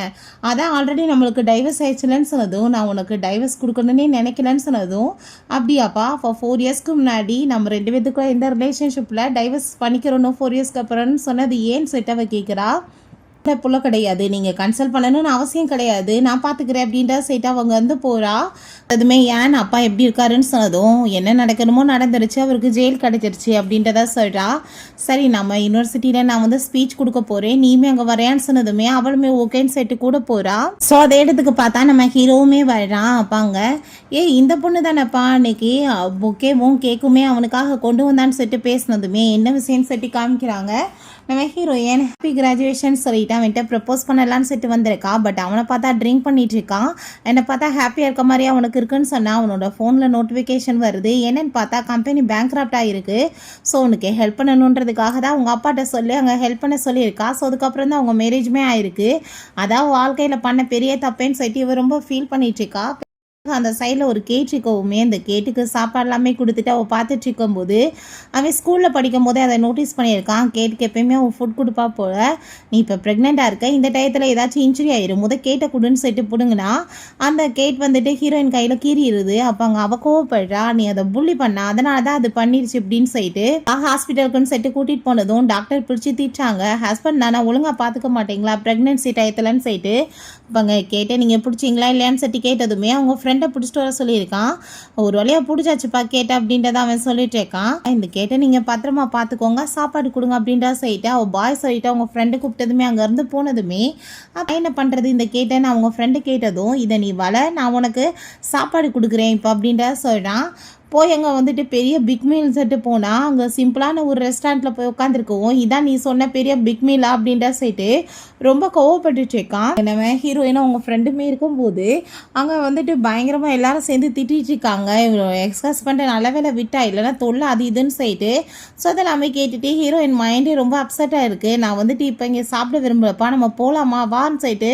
A: அதான் ஆல்ரெடி நம்மளுக்கு டைவர்ஸ் ஆயிடுச்சுலன்னு சொன்னதும் நான் உனக்கு டைவர்ஸ் கொடுக்கணுன்னே நினைக்கலன்னு சொன்னதும் அப்படியாப்பா ஃபார் 4 இயர்ஸ்க்கு முன்னாடி நம்ம 2 பேத்துக்கும் எந்த ரிலேஷன்ஷிப்பில் டைவர்ஸ் பண்ணிக்கிறோன்னு 4 இயர்ஸ்க்கு அப்புறம்னு சொன்னது ஏன்னு சொல்லிட்டு அவ கேட்குறா. புள்ள கிடையாது, நீங்கள் கன்சல்ட் பண்ணணும்னு அவசியம் கிடையாது, நான் பார்த்துக்கிறேன் அப்படின்ற சைட்டு அவங்க வந்து போகிறா. அதுமே ஏன் அப்பா எப்படி இருக்காருன்னு சொன்னதும் என்ன நடக்கணுமோ நடந்துருச்சு, அவருக்கு ஜெயில் கிடைச்சிருச்சு அப்படின்றத சொல்கிறா. சரி நம்ம யூனிவர்சிட்டியில் நான் வந்து ஸ்பீச் கொடுக்க போகிறேன், நீமே அங்கே வரையான்னு சொன்னதுமே அவளுமே ஓகேன்னு சொல்லிட்டு கூட போகிறா. ஸோ அதே இடத்துக்கு பார்த்தா நம்ம ஹீரோவுமே வர்றான். அப்பாங்க இந்த பொண்ணு தானேப்பா அன்னைக்கு பொக்கேவும் கேக்குமே அவனுக்காக கொண்டு வந்தான்னு சொல்லிட்டு பேசினதுமே என்ன விஷயம்னு சொல்லிட்டு காமிக்கிறாங்க. நம்ம ஹீரோயின் ஹாப்பி கிராஜுவேஷன் சொல்லிட்டு அவன்கிட்ட ப்ரப்போஸ் பண்ணலான்னு சொல்லிட்டு வந்திருக்கா. பட் அவனை பார்த்தா ட்ரிங்க் பண்ணிட்டு இருக்கான். என்னை பார்த்தா ஹாப்பியாக இருக்க மாதிரி அவனுக்கு இருக்குன்னு சொன்னால் அவனோட ஃபோனில் நோட்டிஃபிகேஷன் வருது. என்னன்னு பார்த்தா கம்பெனி பேங்க்ராப்ட் ஆகிருக்கு. ஸோ அவனுக்கு ஹெல்ப் பண்ணணுன்றதுக்காக தான் அவங்க அப்பாட்ட சொல்லி அங்கே ஹெல்ப் பண்ண சொல்லியிருக்கா. ஸோ அதுக்கப்புறம் தான் அவங்க மேரேஜுமே ஆயிருக்கு. அதான் வாழ்க்கையில் பண்ண பெரிய தப்பேன்னு சொல்லிட்டு இவ ரொம்ப ஃபீல் பண்ணிட்டு இருக்கா. அந்த சைடில் ஒரு கேட் இருக்கவுமே அந்த கேட்டுக்கு சாப்பாடு எல்லாமே கொடுத்துட்டு அவள் பார்த்துட்டு இருக்கும்போது அவன் ஸ்கூலில் படிக்கும் போதே அதை நோட்டீஸ் பண்ணியிருக்கான். கேட்டுக்கு எப்பயுமே அவன் ஃபுட் கொடுப்பா போல. நீ இப்போ ப்ரெக்னெண்ட்டாக இருக்க, இந்த டயத்தில் ஏதாச்சும் இன்ஜுரி ஆயிரும், கேட்டை கொடுன்னு சொல்லிட்டு பிடுங்கினா அந்த கேட் வந்துட்டு ஹீரோயின் கையில் கீறிடுது. அப்போ அங்கே அவள் கோவப்படுறா, நீ அதை புள்ளி பண்ண அதனால தான் அது பண்ணிடுச்சு அப்படின்னு சொல்லிட்டு ஹாஸ்பிட்டலுக்குன்னு சொல்லிட்டு கூட்டிகிட்டு போனதும் டாக்டர் பிடிச்சி திட்டாங்க. ஹஸ்பண்ட் தானே ஒழுங்காக பார்த்துக்க மாட்டீங்களா ப்ரெக்னென்சி டயத்துலன்னு சொல்லிட்டு. இப்போ அங்கே கேட்டே நீங்கள் பிடிச்சிங்களா இல்லையான்னு சொல்லிட்டு கேட்டதுமே அவங்க ஃப்ரெண்டை பிடிச்சிட்டு வர சொல்லியிருக்கான். ஒரு வழியாக பிடிச்சாச்சுப்பா கேட்ட அப்படின்றத அவன் சொல்லிட்டு இருக்கான். இந்த கேட்டை நீங்கள் பத்திரமா பார்த்துக்கோங்க, சாப்பாடு கொடுங்க அப்படின்றத சொல்லிட்டு அவள் பாய் சொல்லிட்டு அவங்க ஃப்ரெண்டு கூப்பிட்டதுமே அங்கேருந்து போனதுமே என்ன பண்ணுறது இந்த கேட்டேன்னு அவங்க ஃப்ரெண்டு கேட்டதும் இதை நீ நான் உனக்கு சாப்பாடு கொடுக்குறேன் இப்போ அப்படின்றத சொல்கிறான். போய் அங்கே வந்துட்டு பெரிய பிக் மீல் செட்டு போனால் அங்கே சிம்பிளான ஒரு ரெஸ்டாரண்ட்டில் போய் உட்காந்துருக்கோம். இதான் நீ சொன்ன பெரிய பிக் மீலா அப்படின்ற சைட்டு ரொம்ப கோவப்பட்டுட்டு இருக்கான். நம்ம ஹீரோயினா அவங்க ஃப்ரெண்டுமே இருக்கும்போது அங்கே வந்துட்டு பயங்கரமாக எல்லாரும் சேர்ந்து திட்டிகிட்டு இருக்காங்க. எக்ஸ் ஹஸ்பண்டை நல்ல வேலை விட்டா இல்லைன்னா தொல்லை அது இதுன்னு சொல்லிட்டு. ஸோ அதெல்லாமே கேட்டுட்டு ஹீரோயின் மைண்டே ரொம்ப அப்செட்டாக இருக்குது. நான் வந்துட்டு இப்போ இங்கே சாப்பிட விரும்பலப்பா, நம்ம போகலாமா வான்னு சொல்லிட்டு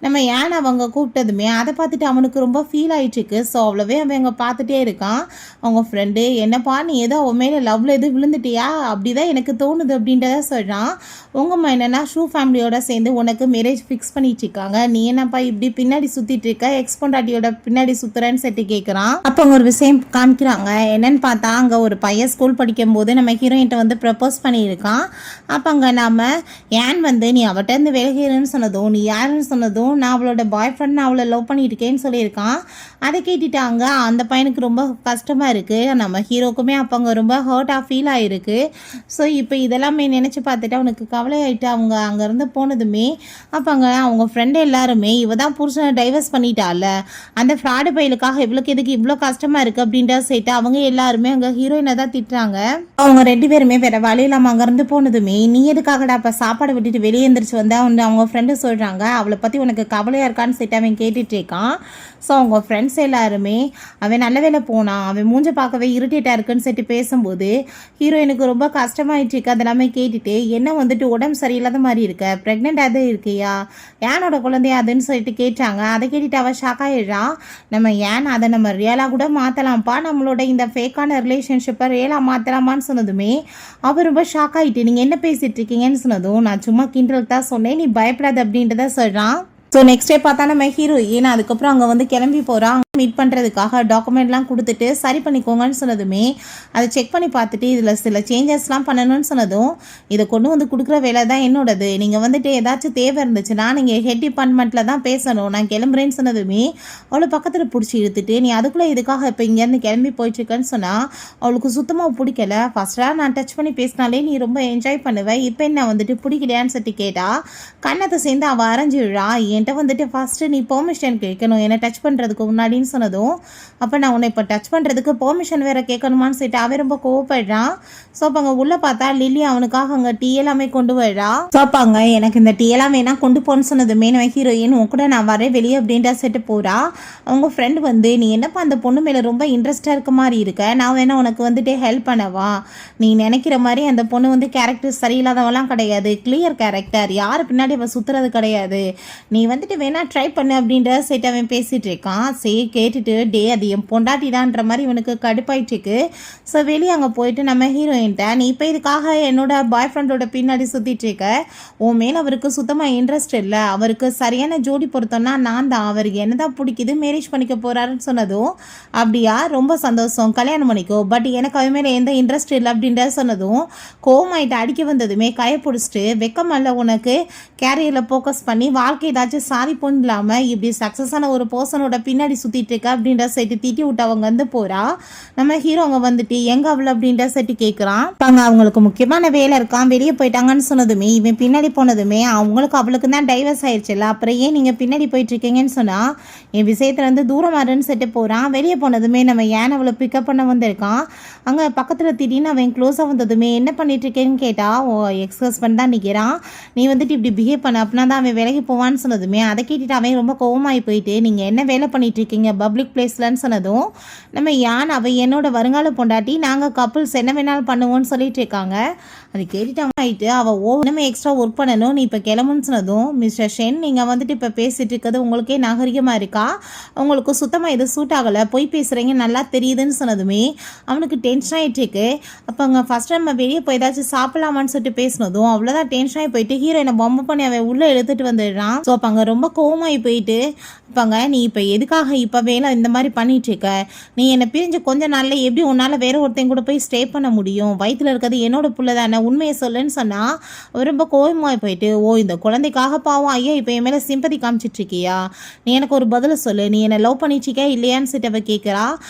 A: நம்ம ஏன் அவங்க கூப்பிட்டதுமே அதை பார்த்துட்டு அவனுக்கு ரொம்ப ஃபீல் ஆகிட்டுருக்கு. ஸோ அவ்வளோவே அவன் அங்கே பார்த்துட்டே இருக்கான். அவங்க ஃப்ரெண்டு என்னப்பா நீ ஏதோ அவன் மேலே லவ்வில் எதுவும் விழுந்துட்டியா அப்படிதான் எனக்கு தோணுது அப்படின்றத சொல்கிறான். உங்கள் அம்மா என்னன்னா ஷூ ஃபேமிலியோட சேர்ந்து உனக்கு மேரேஜ் ஃபிக்ஸ் பண்ணிட்டு இருக்காங்க, நீ என்னப்பா இப்படி பின்னாடி சுற்றிட்டு இருக்க, எக்ஸ் பொண்டாட்டியோட பின்னாடி சுற்றுறேன்னு சொல்லிட்டு கேட்குறான். அப்போ அங்கே ஒரு விஷயம் காமிக்கிறாங்க. என்னன்னு பார்த்தா அங்கே ஒரு பையன் ஸ்கூல் படிக்கும் போது நம்ம ஹீரோயின்ட்ட வந்து ப்ரப்போஸ் பண்ணியிருக்கான். அப்போ அங்கே நாம் ஏன் வந்து நீ அவட்ட இருந்து விலகிறேன்னு சொன்னதும் நீ யாருன்னு சொன்னதும் நான் அவளோட பாய் ஃப்ரெண்ட் நான் அவளை லவ் பண்ணிட்டு இருக்கேன்னு சொல்லியிருக்கான். அதை கேட்டுட்டாங்க. அந்த பையனுக்கு ரொம்ப கஷ்டமாக இருக்குது. நம்ம ஹீரோக்குமே அப்போ அங்கே ரொம்ப ஹர்ட்டாக ஃபீல் ஆகிருக்கு. ஸோ இப்போ இதெல்லாமே நினச்சி பார்த்துட்டு அவனுக்கு கவலையாயிட்டு அவங்க அங்கேருந்து போனதுமே அப்போ அங்கே அவங்க ஃப்ரெண்டு எல்லாருமே இவ தான் புருஷனை டைவர்ஸ் பண்ணிட்டால, அந்த ஃப்ராடு பையலுக்காக இவளுக்கு எதுக்கு இவ்வளோ கஷ்டமாக இருக்குது அப்படின்ற சைட்டு அவங்க எல்லாருமே அங்கே ஹீரோயினை தான் திட்டுறாங்க. அவங்க 2 பேருமே வேறு வழி இல்லாமல் அங்கேருந்து போனதுமே நீ எதுக்காகடா அப்போ சாப்பாடு விட்டுட்டு வெளியே எழுந்திரிச்சு வந்தா அவங்க ஃப்ரெண்டு சொல்கிறாங்க. அவளை பற்றி உனக்கு கவலையாக இருக்கான்னு சொல்லிட்டு அவன் கேட்டுட்டு இருக்கான். ஸோ அவங்க ஃப்ரெண்ட்ஸ் எல்லாருமே அவன் நல்ல வேலை போனான், அவன் மூஞ்ச பார்க்கவே இரிட்டேட்டாக இருக்குன்னு சொல்லிட்டு பேசும்போது ஹீரோயினுக்கு ரொம்ப கஷ்டமாயிட்டு இருக்கு. அதெல்லாமே கேட்டுட்டு என்ன வந்துட்டு உடம்பு சரியில்லாத மாதிரி இருக்க, ப்ரெக்னென்ட் அது இருக்கியா, ஏனோட குழந்தையா அதுன்னு சொல்லிட்டு கேட்டாங்க. அதை கேட்டுட்டு அவள் ஷாக் ஆகிடுறான். நம்ம ஏன் அதை நம்ம ரியலாக கூட மாற்றலாம்ப்பா, நம்மளோட இந்த ஃபேக்கான ரிலேஷன்ஷிப்பை ரியலாக மாற்றலாமான்னு சொன்னதுமே அவர் ரொம்ப ஷாக் ஆகிட்டு நீங்கள் என்ன பேசிகிட்டு இருக்கீங்கன்னு சொன்னதும் நான் சும்மா கிண்டலுக்கு தான் சொன்னேன், நீ பயப்படாது அப்படின்றத சொல்கிறான். ஸோ நெக்ஸ்ட் டே பார்த்தா நம்ம ஹீரோயின் அதுக்கப்புறம் அங்கே வந்து கிளம்பி போகிறான். மீட் பண்ணுறதுக்காக டாக்குமெண்ட்லாம் கொடுத்துட்டு சரி பண்ணிக்கோங்கன்னு சொன்னதுமே அதை செக் பண்ணி பார்த்துட்டு இதில் சில சேஞ்சஸ்லாம் பண்ணணும்னு சொன்னதும் இதை கொண்டு வந்து கொடுக்குற வேலை தான் என்னோடது, நீங்கள் வந்துட்டு ஏதாச்சும் தேவை இருந்துச்சுன்னா நீங்கள் ஹெட் டிபார்ட்மெண்ட்டில் தான் பேசணும், நான் கிளம்புறேன்னு சொன்னதுமே அவளை பக்கத்தில் பிடிச்சி இழுத்துட்டு நீ அதுக்குள்ளே இதுக்காக இப்போ இங்கேருந்து கிளம்பி போயிட்டுருக்கேன்னு சொன்னால் அவளுக்கு சுத்தமாக பிடிக்கல. ஃபஸ்ட்டாக நான் டச் பண்ணி பேசினாலே நீ ரொம்ப என்ஜாய் பண்ணுவேன், இப்போ என்ன வந்துட்டு பிடிக்கலையான்னு சொல்லி கேட்டால் கண்ணத்தை சேர்ந்து அவள் அரைஞ்சிடுறா. என்கிட்ட வந்துட்டு ஃபஸ்ட்டு நீ பெர்மிஷன் கேட்கணும் என்னை டச் பண்ணுறதுக்கு முன்னாடின்னு சொன்னதும் அப்போ நான் உன்னை இப்போ டச் பண்ணுறதுக்கு பெர்மிஷன் வேறு கேட்கணுமான்னு சொல்லிட்டு அவன் ரொம்ப கோவப்படுறான். ஸோ அப்போ அங்கே உள்ளே பார்த்தா லில்லி அவனுக்காக அங்கே டீ எல்லாமே கொண்டு வரா. ஸோ அப்போ அங்கே எனக்கு இந்த டீ எல்லாம் வேணா கொண்டு போன்னு சொன்னதுமே நான் ஹீரோயின் உன் கூட நான் வரேன் வெளியே அப்படின்ட்டு செட்டு போகிறா. அவங்க ஃப்ரெண்டு வந்து நீ என்னப்பா அந்த பொண்ணு மேலே ரொம்ப இன்ட்ரெஸ்டாக இருக்க மாதிரி இருக்க, நான் வேணா உனக்கு வந்துட்டு ஹெல்ப் பண்ணவா, நீ நினைக்கிற மாதிரி அந்த பொண்ணு வந்து கேரக்டர் சரியில்லாதவெல்லாம் கிடையாது, கிளியர் கேரக்டர், யார் பின்னாடி அவள் சுற்றுறது கிடையாது, நீ வந்துட்டு வேணா ட்ரை பண்ணு அப்படின்ற செட் அவன் பேசிகிட்டு இருக்கான். சரி கேட்டுட்டு டே அது என் பொண்டாட்டிடான்ற மாதிரி இவனுக்கு கடுப்பாயிட்டுருக்கு. ஸோ வெளியே அங்கே போயிட்டு நம்ம ஹீரோயின்ட்ட நீ இப்போ இதுக்காக என்னோட பாய் ஃப்ரெண்டோட பின்னாடி சுற்றிட்டு இருக்க, உன் மேலே அவருக்கு சுத்தமாக இன்ட்ரெஸ்ட் இல்லை, அவருக்கு சரியான ஜோடி பொருத்தம்னா நான் தான், அவருக்கு என்ன தான் பிடிக்குது மேரேஜ் பண்ணிக்க போகிறாருன்னு சொன்னதும் அப்படியா ரொம்ப சந்தோஷம் கல்யாணம் பண்ணிக்கோ, பட் எனக்கு அவன் மேலே எந்த இன்ட்ரெஸ்ட் இல்லை அப்படின்ற சொன்னதும் கோவமாயிட்டு அடிக்க வந்ததுமே கையை பிடிச்சிட்டு வெக்கமல்ல உனக்கு கேரியரில் ஃபோக்கஸ் பண்ணி வாழ்க்கை ஏதாச்சும் சாதிப்போன்னு இல்லாமல் இப்படி சக்ஸஸான ஒரு பர்சனோட பின்னாடி சுற்றிட்டு இருக்க அப்படின்ற சைட்டு திட்டி விட்டு அவங்க வந்து போகிறா. நம்ம ஹீரோ அவங்க வந்துட்டு எங்கே அவள் அப்படின்ற சைட்டு கேட்குறான். அங்கே அவங்களுக்கு முக்கியமான வேலை இருக்கான் வெளியே போயிட்டாங்கன்னு சொன்னதுமே இவன் பின்னாடி போனதுமே அவங்களுக்கு அவளுக்கு தான் டைவர்ஸ் ஆயிடுச்சுல்ல, அப்புறம் ஏன் நீங்கள் பின்னாடி போயிட்டுருக்கீங்கன்னு சொன்னால் என் விஷயத்துலேருந்து தூரமாறுன்னு செட்டு போகிறான். வெளியே போனதுமே நம்ம ஏன் அவளை பிக்கப் பண்ண வந்திருக்கான். அங்கே பக்கத்தில் திடீர்னு அவன் க்ளோஸாக வந்ததுமே என்ன பண்ணிட்டுருக்கேன்னு கேட்டால் ஓ எக்ஸ் ஹஸ்பண்ட் தான் நிற்கிறான், நீ வந்துட்டு இப்படி பிஹேவ் பண்ண அப்படின்னா தான் அவன் விலகி போவான்னு சொன்னதுமே அதை கேட்டுட்டு அவன் ரொம்ப கோவமாகி போயிட்டு நீங்கள் என்ன வேலை பண்ணிட்டு இருக்கீங்க பப்ளிக் பிளேஸ்லன்னு சொன்னதும் நம்ம யான் அவள் என்னோட வருங்கால பொண்டாட்டி, நாங்கள் கப்புள்ஸ் என்ன வேணாலும் பண்ணுவோன்னு சொல்லிட்டு இருக்காங்க. அது கேட்டுட்டு ஆகிட்டு அவள் நம்ம எக்ஸ்ட்ரா ஒர்க் பண்ணணும் நீ இப்போ கிளம்புன்னு சொன்னதும் மிஸ்டர் ஷென் நீங்கள் வந்துட்டு இப்போ பேசிகிட்டு இருக்கிறது உங்களுக்கே நாகரிகமாக இருக்கா, உங்களுக்கு சுத்தமாக இது சூட் ஆகலை, போய் பேசுகிறீங்க நல்லா தெரியுதுன்னு சொன்னதுமே அவனுக்கு டென்ஷன் ஆகிட்டு இருக்கு. அப்போ அங்கே ஃபஸ்ட் நம்ம வெளியே போய் ஏதாச்சும் சாப்பிடலாமான்னு சொல்லிட்டு பேசினதும் அவ்வளோதான் டென்ஷன் ஆகி போயிட்டு ஹீரோயினை பொம்மை பண்ணி அவன் உள்ளே எடுத்துகிட்டு வந்துடுறான். ஸோ அப்போ அங்கே ரொம்ப கோவமாகி போயிட்டு இருப்பாங்க, நீ இப்போ எதுக்காக இப்போ வேலை இந்த மாதிரி பண்ணிகிட்ருக்க, நீ என்னை பிரிஞ்சு கொஞ்ச நாளில் எப்படி உன்னால் வேறு ஒருத்தையும் கூட போய் ஸ்டே பண்ண முடியும், வயிற்றில் இருக்கிறது என்னோட புள்ள தானே உண்மையை சொல்லுன்னு சொன்னால் ரொம்ப கோபமாக போயிட்டு ஓ இந்த குழந்தைக்காக பாவம் ஐயா இப்போ என் மேலே சிம்பதி காமிச்சிட்ருக்கியா, நீ எனக்கு ஒரு பதில் சொல்லு, நீ என்னை லவ் பண்ணிச்சிக்கா இல்லையான்னு சிட்டு அவள் கேட்குறா.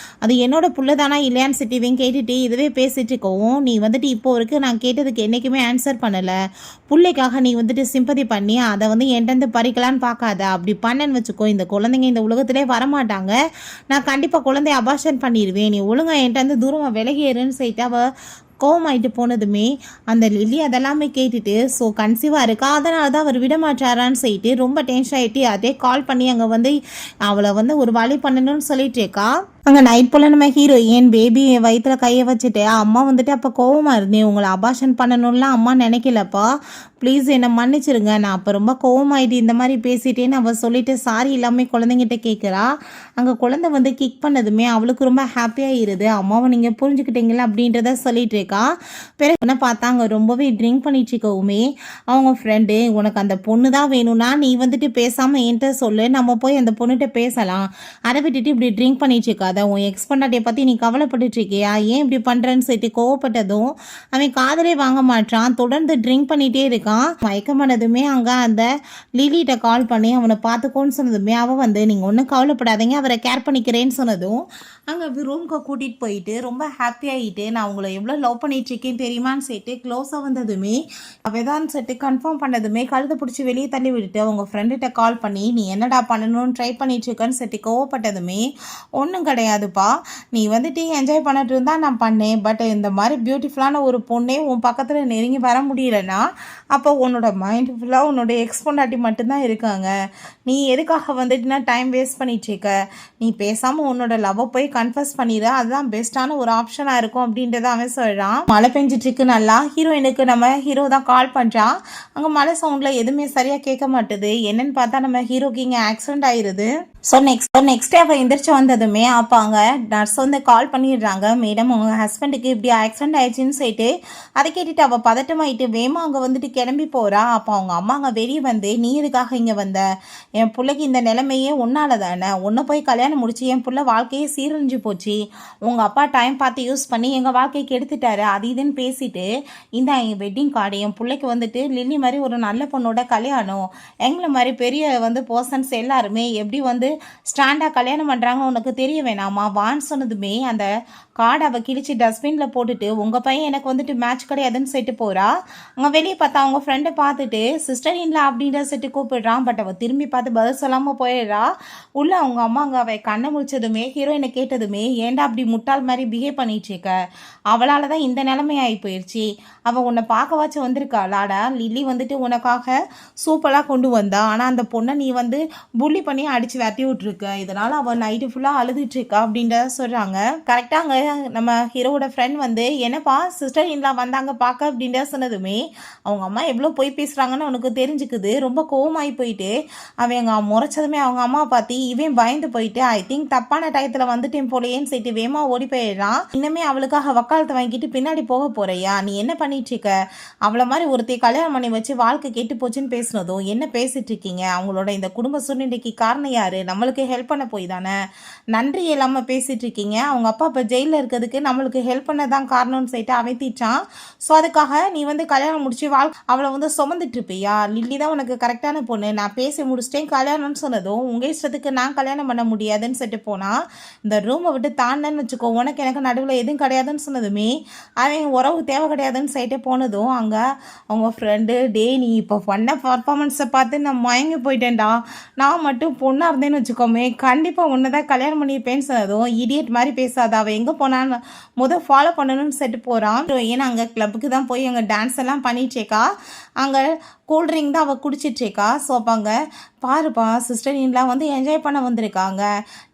A: அது என்னோட புள்ள தானா இல்லையான்னு சிட்டு இவன் கேட்டுட்டு இதுவே பேசிகிட்டு இருக்கவும் நீ வந்துட்டு இப்போ வரைக்கும் நான் கேட்டதுக்கு என்றைக்குமே ஆன்சர் பண்ணலை, பிள்ளைக்காக நீ வந்துட்டு சிம்பதி பண்ணி அதை வந்து என்கிட்ட பறிக்கலான்னு பார்க்காத, அப்படி பண்ணேன்னு வச்சுக்கோ இந்த குழந்தைங்க இந்த உலகத்திலே வரமாட்டாங்க, நான் கண்டிப்பாக குழந்தைய அபார்ஷன் பண்ணிடுவேன், நீ ஒழுங்கா என்கிட்ட தூரமாக விலகிடுன்னு சொல்லிட்டு அவள் கோவமாயிட்டு போனதுமே அந்த லில்லி அதெல்லாமே கேட்டுட்டு ஸோ கன்சீவாக இருக்கா அதனால தான் அவர் விட மாட்டாரான்னு சொல்லிட்டு ரொம்ப டென்ஷன் ஆகிட்டு அதே கால் பண்ணி அங்கே வந்து அவளை வந்து ஒரு வழி பண்ணணும்னு சொல்லிட்டு இருக்கா. அங்கே நைட் போல் நம்ம ஹீரோயின் பேபி வயிற்றுல கையை வச்சுட்டு அம்மா வந்துட்டு அப்போ கோவமாக இருந்தேன், உங்களை அபார்ஷன் பண்ணணும்லாம் அம்மா நினைக்கலப்பா, ப்ளீஸ் என்னை மன்னிச்சிருங்க, நான் அப்போ ரொம்ப கோவமாயிட்டு இந்த மாதிரி பேசிட்டேன்னு அவள் சொல்லிட்டு சாரி இல்லாமல் குழந்தைங்கிட்ட கேட்குறா. அங்கே குழந்தை வந்து கிக் பண்ணதுமே அவளுக்கு ரொம்ப ஹாப்பியாக இருது, அம்மாவை நீங்கள் புரிஞ்சுக்கிட்டீங்களா அப்படின்றத சொல்லிட்டு இருக்கா. பிறகு என்ன பார்த்தா அங்கே ரொம்பவே ட்ரிங்க் பண்ணிட்டு இருக்கவுமே அவங்க ஃப்ரெண்டு உனக்கு அந்த பொண்ணு தான் வேணும்னா நீ வந்துட்டு பேசாமல் என்கிட்ட சொல்லு, நம்ம போய் அந்த பொண்ணுகிட்ட பேசலாம், அதை விட்டுட்டு இப்படி ட்ரிங்க் பண்ணிட்டு இருக்கா, அதை உன் எக்ஸ் பொண்டாட்டியை பற்றி நீ கவலைப்பட்டுட்டு இருக்கியா, ஏன் இப்படி பண்ணுறேன்னு சொல்லிட்டு கோவப்பட்டதும் அவன் காதலே வாங்க மாட்டான், தொடர்ந்து ட்ரிங்க் பண்ணிகிட்டே இருக்கான். மயக்கமானதுமே அங்கே அந்த லிலிகிட்ட கால் பண்ணி அவனை பார்த்துக்கோன்னு சொன்னதுமே அவன் வந்து நீங்கள் ஒன்றும் கவலைப்படாதீங்க அவரை கேர் பண்ணிக்கிறேன்னு சொன்னதும் அங்கே ரூம்க்கு கூட்டிகிட்டு போயிட்டு ரொம்ப ஹாப்பியாகிட்டு நான் உங்களை எவ்வளோ லவ் பண்ணிட்டு இருக்கேன்னு தெரியுமான்னு சொல்லிட்டு க்ளோஸாக வந்ததுமே அவதான் சொல்லிட்டு கன்ஃபார்ம் பண்ணதுமே கழுத்தை பிடிச்சி வெளியே தள்ளி விட்டுட்டு அவங்க ஃப்ரெண்டுகிட்ட கால் பண்ணி நீ என்னடா பண்ணணும்னு ட்ரை பண்ணிட்டு இருக்கேன்னு சொல்லிட்டு கோவப்பட்டதுமே ஒன்றும் கிடையாதுப்பா, நீ வந்துட்டு என்ஜாய் பண்ணிட்டு இருந்தா நான் பண்ணேன், பட் இந்த மாதிரி பியூட்டிஃபுல்லான ஒரு பொண்ணே உன் பக்கத்தில் நெருங்கி வர முடியலன்னா அப்போ உன்னோட மைண்ட் ஃபுல்லாக உன்னோட எக்ஸ் பொண்டாட்டி மட்டும்தான் இருக்காங்க, நீ எதுக்காக வந்துட்டுனா டைம் வேஸ்ட் பண்ணிட்டு இருக்க, நீ பேசாமல் உன்னோட லவ்வை போய் கன்ஃபஸ் பண்ணிடு, அதுதான் பெஸ்ட்டான ஒரு ஆப்ஷனாக இருக்கும் அப்படின்றத அவன் சொல்கிறான். மழை பெஞ்சிட்ருக்கு நல்லா, ஹீரோயினுக்கு நம்ம ஹீரோ தான் கால் பண்ணுறான். அங்கே மழை சவுண்டில் எதுவுமே சரியாக கேட்க மாட்டுது, என்னன்னு பார்த்தா நம்ம ஹீரோக்கு இங்கே ஆக்சிடென்ட் ஆயிடுது. ஸோ நெக்ஸ்ட் அவள் எந்திரிச்சு வந்ததுமே அப்போ அங்கே நர்ஸ் வந்து கால் பண்ணிடுறாங்க, மேடம் உங்கள் ஹஸ்பண்டுக்கு இப்படி ஆக்சிடென்ட் ஆயிடுச்சுன்னு சொல்லிட்டு. அதை கேட்டுட்டு அவள் பதட்டமாயிட்டு வேமா அங்கே வந்துட்டு கிளம்பி போகிறா. அப்போ அவங்க அம்மா அங்கே வெளியே வந்து நீ எதுக்காக இங்கே வந்த, என் பிள்ளைக்கு இந்த நிலைமையே உன்னால தானே, உன்னை போய் கல்யாணம் முடிச்சு என் பிள்ளை வாழ்க்கையே சீரழிஞ்சு போச்சு, உங்கள் அப்பா டைம் பார்த்து யூஸ் பண்ணி எங்கள் வாழ்க்கைக்கு எடுத்துட்டாரு அது இதுன்னு பேசிட்டு, இந்த என் வெட்டிங் கார்டு என் பிள்ளைக்கு வந்துட்டு லில்லி மாதிரி ஒரு நல்ல பொண்ணோட கல்யாணம், எங்களை மாதிரி பெரிய வந்து பர்சன்ஸ் எல்லாருமே எப்படி வந்து ஸ்டாண்டாக கல்யாணம் பண்ணுறாங்க உனக்கு தெரிய வேணாமா வான்னு சொன்னதுமே அந்த கார்டை அவள் கிழிச்சு டஸ்ட்பினில் போட்டுட்டு உங்கள் பையன் எனக்கு வந்துட்டு மேட்ச் கிடையாதுன்னு சொல்லிட்டு போகிறா. அங்கே வெளியே பார்த்தா அவங்க ஃப்ரெண்டை பார்த்துட்டு சிஸ்டர் இல்லை அப்படின்ற சொல்லிட்டு கூப்பிடுறான். பட் அவள் திரும்பி பார்த்து பதில் சொல்லாமல் போயிடுறா. உள்ள அவங்க அம்மா அங்கே அவள் கண்ணை முடிச்சதுமே ஹீரோயினை கேட்டதுமே ஏன்டா அப்படி முட்டாள் மாதிரி பிஹேவ் பண்ணிட்டு இருக்க, அவளால் தான் இந்த நிலைமை ஆகி போயிடுச்சு, அவள் உன்னை பார்க்கவாச்சும் வந்திருக்காளாடா, லில்லி வந்துட்டு உனக்காக சூப்பராக கொண்டு வந்தா, ஆனால் அந்த பொண்ணை நீ வந்து புள்ளி பண்ணி அடித்து வெட்டி விட்ருக்க, இதனால் அவள் நைட்டு ஃபுல்லாக அழுதுட்டுருக்கா அப்படின்ற சொல்கிறாங்க. கரெக்டாக அங்கே நம்ம ஹீரோவோட ஃப்ரெண்ட் வந்து என்னப்பா சிஸ்டர் இன்லாம் வந்தாங்க பார்க்க அப்படின்ற சொன்னதுமே அவங்க அம்மா எவ்வளோ போய் பேசுகிறாங்கன்னு அவனுக்கு தெரிஞ்சுக்குது. ரொம்ப கோவமாகி போயிட்டு அவங்க முறைச்சதுமே அவங்க அம்மா பார்த்து இவன் பயந்து போயிட்டு ஐ திங்க் தப்பான டயத்தில் வந்துட்டேன் போலேன்னு சொல்லிட்டு வேமா ஓடி போயிடுறான். இன்னுமே அவளுக்காக வக்காலத்தை வாங்கிட்டு பின்னாடி போக போறியா, நீ என்ன பண்ணிட்டு இருக்க, அவளை மாதிரி ஒருத்தைய கல்யாணம் பண்ணி வச்சு வாழ்க்கை கெட்டு போச்சுன்னு பேசுனதும் என்ன பேசிட்டு இருக்கீங்க, அவங்களோட இந்த குடும்ப சூழ்நிலைக்கு காரணம் யாரு, நம்மளுக்கு ஹெல்ப் பண்ண போய் தானே, நன்றி இல்லாமல் பேசிட்டு இருக்கீங்க, அவங்க அப்பா இப்போ ஜெயிலில் இருக்கிறதுக்கு நம்மளுக்கு ஹெல்ப் பண்ண தான் காரணம்னு சொல்லிட்டு அவத்திச்சான். ஸோ அதுக்காக நீ வந்து கல்யாணம் முடிச்சு அவளை வந்து சுமந்துட்டு இருப்பியா, லில்லி தான் உனக்கு கரெக்டான பொண்ணு, நான் பேசி முடிச்சிட்டேன் கல்யாணம்னு சொன்னதும் உங்கள் இஷ்டத்துக்கு நான் கல்யாணம் பண்ண முடியாதுன்னு சொல்லிட்டு போனால் இந்த ரூமை விட்டு தாண்டன்னு வச்சுக்கோ, உனக்கு எனக்கு நடுவில் எதுவும் கிடையாதுன்னு சொன்னதுமே அவன் உறவு தேவை கிடையாதுன்னு சொல்லிட்டு போனதும் அங்கே அவங்க ஃப்ரெண்டு டே நீ இப்போ பண்ண பர்ஃபார்மன்ஸை பார்த்து நான் மயங்கி போயிட்டேன்டா, நான் மட்டும் பொண்ணாக இருந்தேன்னு வச்சுக்கோமே கண்டிப்பாக உன்னை தான் கல்யாணம் பண்ணியிருப்பேன்னு சொன்னதும் இடியட் மாதிரி பேசாத, அவள் எங்கே போனான்னு ஃபாலோ பண்ணணும்னு செட்டு போகிறான். ஏன்னா அங்கே கிளப்புக்கு தான் போய் அங்கே டான்ஸ் எல்லாம் பண்ணிட்டேக்கா, அங்கே கூல்ட்ரிங்க் தான் அவள் குடிச்சிட்ருக்கா. ஸோ அப்போ அங்கே பாருப்பா சிஸ்டர் இன்லாம் வந்து என்ஜாய் பண்ண வந்திருக்காங்க,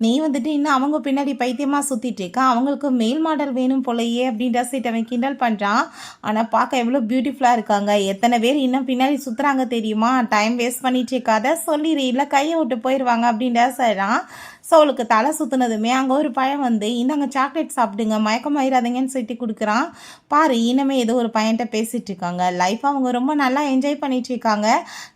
A: நீ வந்துட்டு இன்னும் அவங்க பின்னாடி பைத்தியமாக சுற்றிட்டு இருக்கா, அவங்களுக்கு மேல் மாடல் வேணும் போலையே அப்படின்ற சீட் அவன் கிண்டல் பண்ணுறான். ஆனால் பார்க்க எவ்வளோ பியூட்டிஃபுல்லாக இருக்காங்க, எத்தனை பேர் இன்னும் பின்னாடி சுற்றுறாங்க தெரியுமா, டைம் வேஸ்ட் பண்ணிட்டு இருக்காத சொல்லிடு இல்லை கையை விட்டு போயிடுவாங்க அப்படின்ற சொல்கிறான். ஸோ அவளுக்கு தலை சுற்றுனதுமே அங்கே ஒரு பையன் வந்து இந்தாங்க சாக்லேட் சாப்பிடுங்க மயக்கமாயிடாதீங்கன்னு சொல்லிட்டு கொடுக்குறான். பாரு இனிமே ஏதோ ஒரு பையன்கிட்ட பேசிகிட்டு இருக்காங்க, லைஃப் அவங்க ரொம்ப நல்லா என்ஜாய் பண்ணிட்டு இருக்காங்க,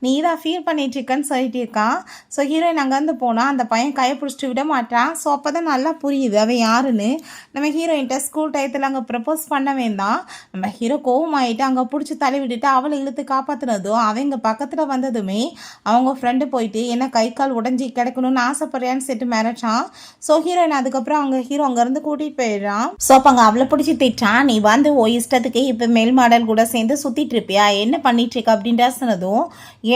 A: நீ தான் ஃபீல் பண்ணிட்டு இருக்கன்னு சொல்லிட்டு இருக்கான். ஸோ ஹீரோயின் அங்கேருந்து போனால் அந்த பையன் கையை பிடிச்சிட்டு விட மாட்டான். ஸோ அப்போ தான் நல்லா புரியுது அவன் யாருன்னு. நம்ம ஹீரோயின்ட்ட ஸ்கூல் டயத்தில் அங்கே ப்ரப்போஸ் பண்ண வேண்டாம், நம்ம ஹீரோ கோவமாயிட்டு அங்கே பிடிச்சி தள்ளி விட்டுட்டு அவளை இழுத்து காப்பாற்றினதும் அவங்க பக்கத்தில் வந்ததுமே அவங்க ஃப்ரெண்டு போயிட்டு என்ன கை கால் உடஞ்சி கிடக்கணும்னு ஆசைப்படுறியான்னு செட்டு மிரட்டான். ஸோ ஹீரோயின் அதுக்கப்புறம் அவங்க ஹீரோ அங்கேருந்து கூட்டிகிட்டு போயிடுறான். ஸோ அப்போ அங்கே அவளை பிடிச்சி திட்டான், நீ வந்து ஓ இஷ்டத்துக்கு இப்போ மேல் மாடல் கூட சேர்ந்து சுற்றிட்டு இருப்பியா, என்ன பண்ணிட்டு இருக்க அப்படின்ற சொன்னதும்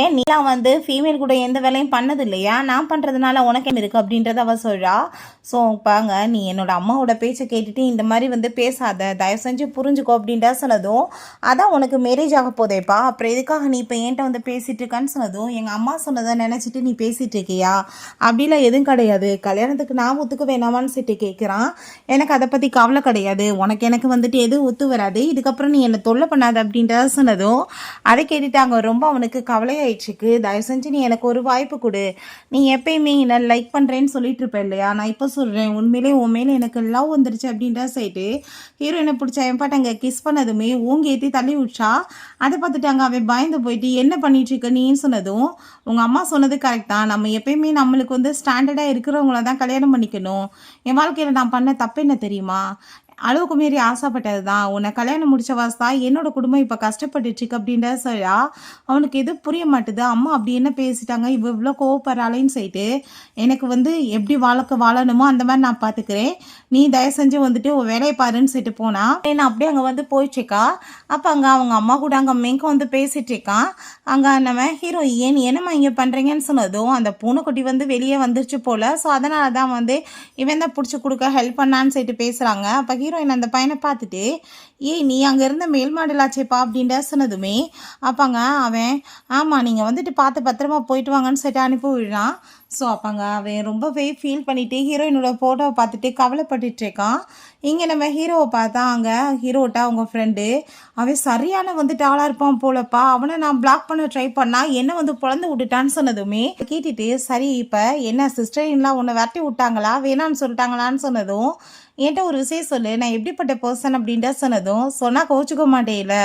A: ஏன் நீலாம் வந்து ஃபீமேல் கூட எந்த வேலையும் பண்ணது இல்லையா, நான் பண்ணுறதுனால உனக்கு என்ன இருக்குது அப்படின்றத அவள் சொல்கிறா. ஸோ பாங்க நீ என்னோட அம்மாவோட பேச்சை கேட்டுட்டு இந்த மாதிரி வந்து பேசாத, தயவு செஞ்சு புரிஞ்சுக்கோ அப்படின்ற சொன்னதும் அதான் உனக்கு மேரேஜ் ஆக போதேப்பா, அப்புறம் எதுக்காக நீ இப்போ என்கிட்ட வந்து பேசிகிட்டு இருக்கான்னு சொன்னதும் எங்கள் அம்மா சொன்னதை நினச்சிட்டு நீ பேசிகிட்டு இருக்கியா, அப்படிலாம் எதுவும் கிடையாது, கல்யாணத்துக்கு நான் ஒத்துக்க வேணாமான்னு சொல்லிட்டு கேட்குறான். எனக்கு அதை பற்றி கவலை கிடையாது, எனக்கு வந்துட்டு எதுவும் ஒத்து வராது, இதுக்கப்புறம் நீ என்னை தொல்லை பண்ணாத அப்படின்றத சொன்னதும் அதை கேட்டுட்டு அங்கே ரொம்ப அவனுக்கு கவலையாயிடுச்சுக்கு. தயவு செஞ்சு நீ எனக்கு ஒரு வாய்ப்பு கொடு, நீ எப்பயுமே என்ன லைக் பண்ணுறேன்னு சொல்லிட்டு இருப்பேன் இல்லையா, நான் இப்போ சொல்கிறேன் உண்மையிலே உன் மேலே எனக்கு லவ் வந்துருச்சு அப்படின்ற சைட்டு ஹீரோயினை பிடிச்ச என்பாட்டு அங்கே கிஸ் பண்ணதுமே ஊங்கி ஏற்றி தள்ளி விட்டா. அதை பார்த்துட்டு அங்கே அவன் பயந்து போயிட்டு என்ன பண்ணிட்டு இருக்க நீன்னு சொன்னதும் உங்கள் அம்மா சொன்னது கரெக்ட் தான், நம்ம எப்பயுமே நம்மளுக்கு வந்து ஸ்டாண்டர்டாக இருக்கிறவங்கள தான் கல்யாணம் பண்ணிக்கணும், என் வாழ்க்கையில் நான் பண்ண தப்பு என்ன தெரியுமா, அளவுக்கு மீறி ஆசைப்பட்டது தான், உன்னை கல்யாணம் முடிச்ச வாஸ்தா என்னோட குடும்பம் இப்போ கஷ்டப்பட்டுச்சுக்கு அப்படின்ற சொல்லா. அவனுக்கு எது புரிய மாட்டுது, அம்மா அப்படி என்ன பேசிட்டாங்க இவ்வளோ கோவப்படுறாளேன்னு சொல்லிட்டு எனக்கு வந்து எப்படி வாழணுமோ அந்த மாதிரி நான் பார்த்துக்கிறேன், நீ தயவு செஞ்சு வந்துட்டு வேலையை பாருன்னு சொல்லிட்டு போனா. நான் அப்படியே அங்கே வந்து போயிட்டுருக்கா. அப்போ அங்கே அவங்க அம்மா கூட அங்கே மெங்க வந்து பேசிட்டு இருக்கான். அங்கே நம்ம ஹீரோ ஏன் என்னம்மா இங்கே பண்ணுறீங்கன்னு சொன்னதும் அந்த பூனைக்குட்டி வந்து வெளியே வந்துருச்சு போல், ஸோ அதனால தான் வந்து இவன் தான் பிடிச்சி கொடுக்க ஹெல்ப் பண்ணான்னு சொல்லிட்டு பேசுகிறாங்க. அப்போ ஹீரோயின் அந்த பையனை பார்த்துட்டு, ஏய் நீ அங்கே இருந்த மேல் மாடலாச்சேப்பா அப்படின்ட்டு சொன்னதுமே, அப்போங்க அவன் ஆமாம் நீங்கள் வந்துட்டு பார்த்து பத்திரமா போயிட்டு வாங்கன்னு சொல்லிட்டு அனுப்பி விடுறான். ஸோ அப்போங்க அவன் ரொம்பவே ஃபீல் பண்ணிவிட்டு ஹீரோயினோட ஃபோட்டோவை பார்த்துட்டு கவலைப்பட்டுட்டு இருக்கான். இங்கே நம்ம ஹீரோவை பார்த்தா அங்கே ஹீரோட்ட அவங்க ஃப்ரெண்டு, அவன் சரியான வந்துட்டு ஆளாக இருப்பான் போலப்பா, அவனை நான் பிளாக் பண்ண ட்ரை பண்ணா என்ன வந்து பொழந்து விட்டுட்டான்னு சொன்னதுமே கேட்டுட்டு, சரி இப்போ என்ன சிஸ்டர் இன்லாம் உன்னை விரட்டி விட்டாங்களா வேணான்னு சொல்லிட்டாங்களான்னு சொன்னதும், என்கிட்ட ஒரு விஷயம் சொல்லு நான் எப்படிப்பட்ட பர்சன் அப்படின்ட்டு சொன்னதும், சொன்னால் கோச்சிக்க மாட்டேல,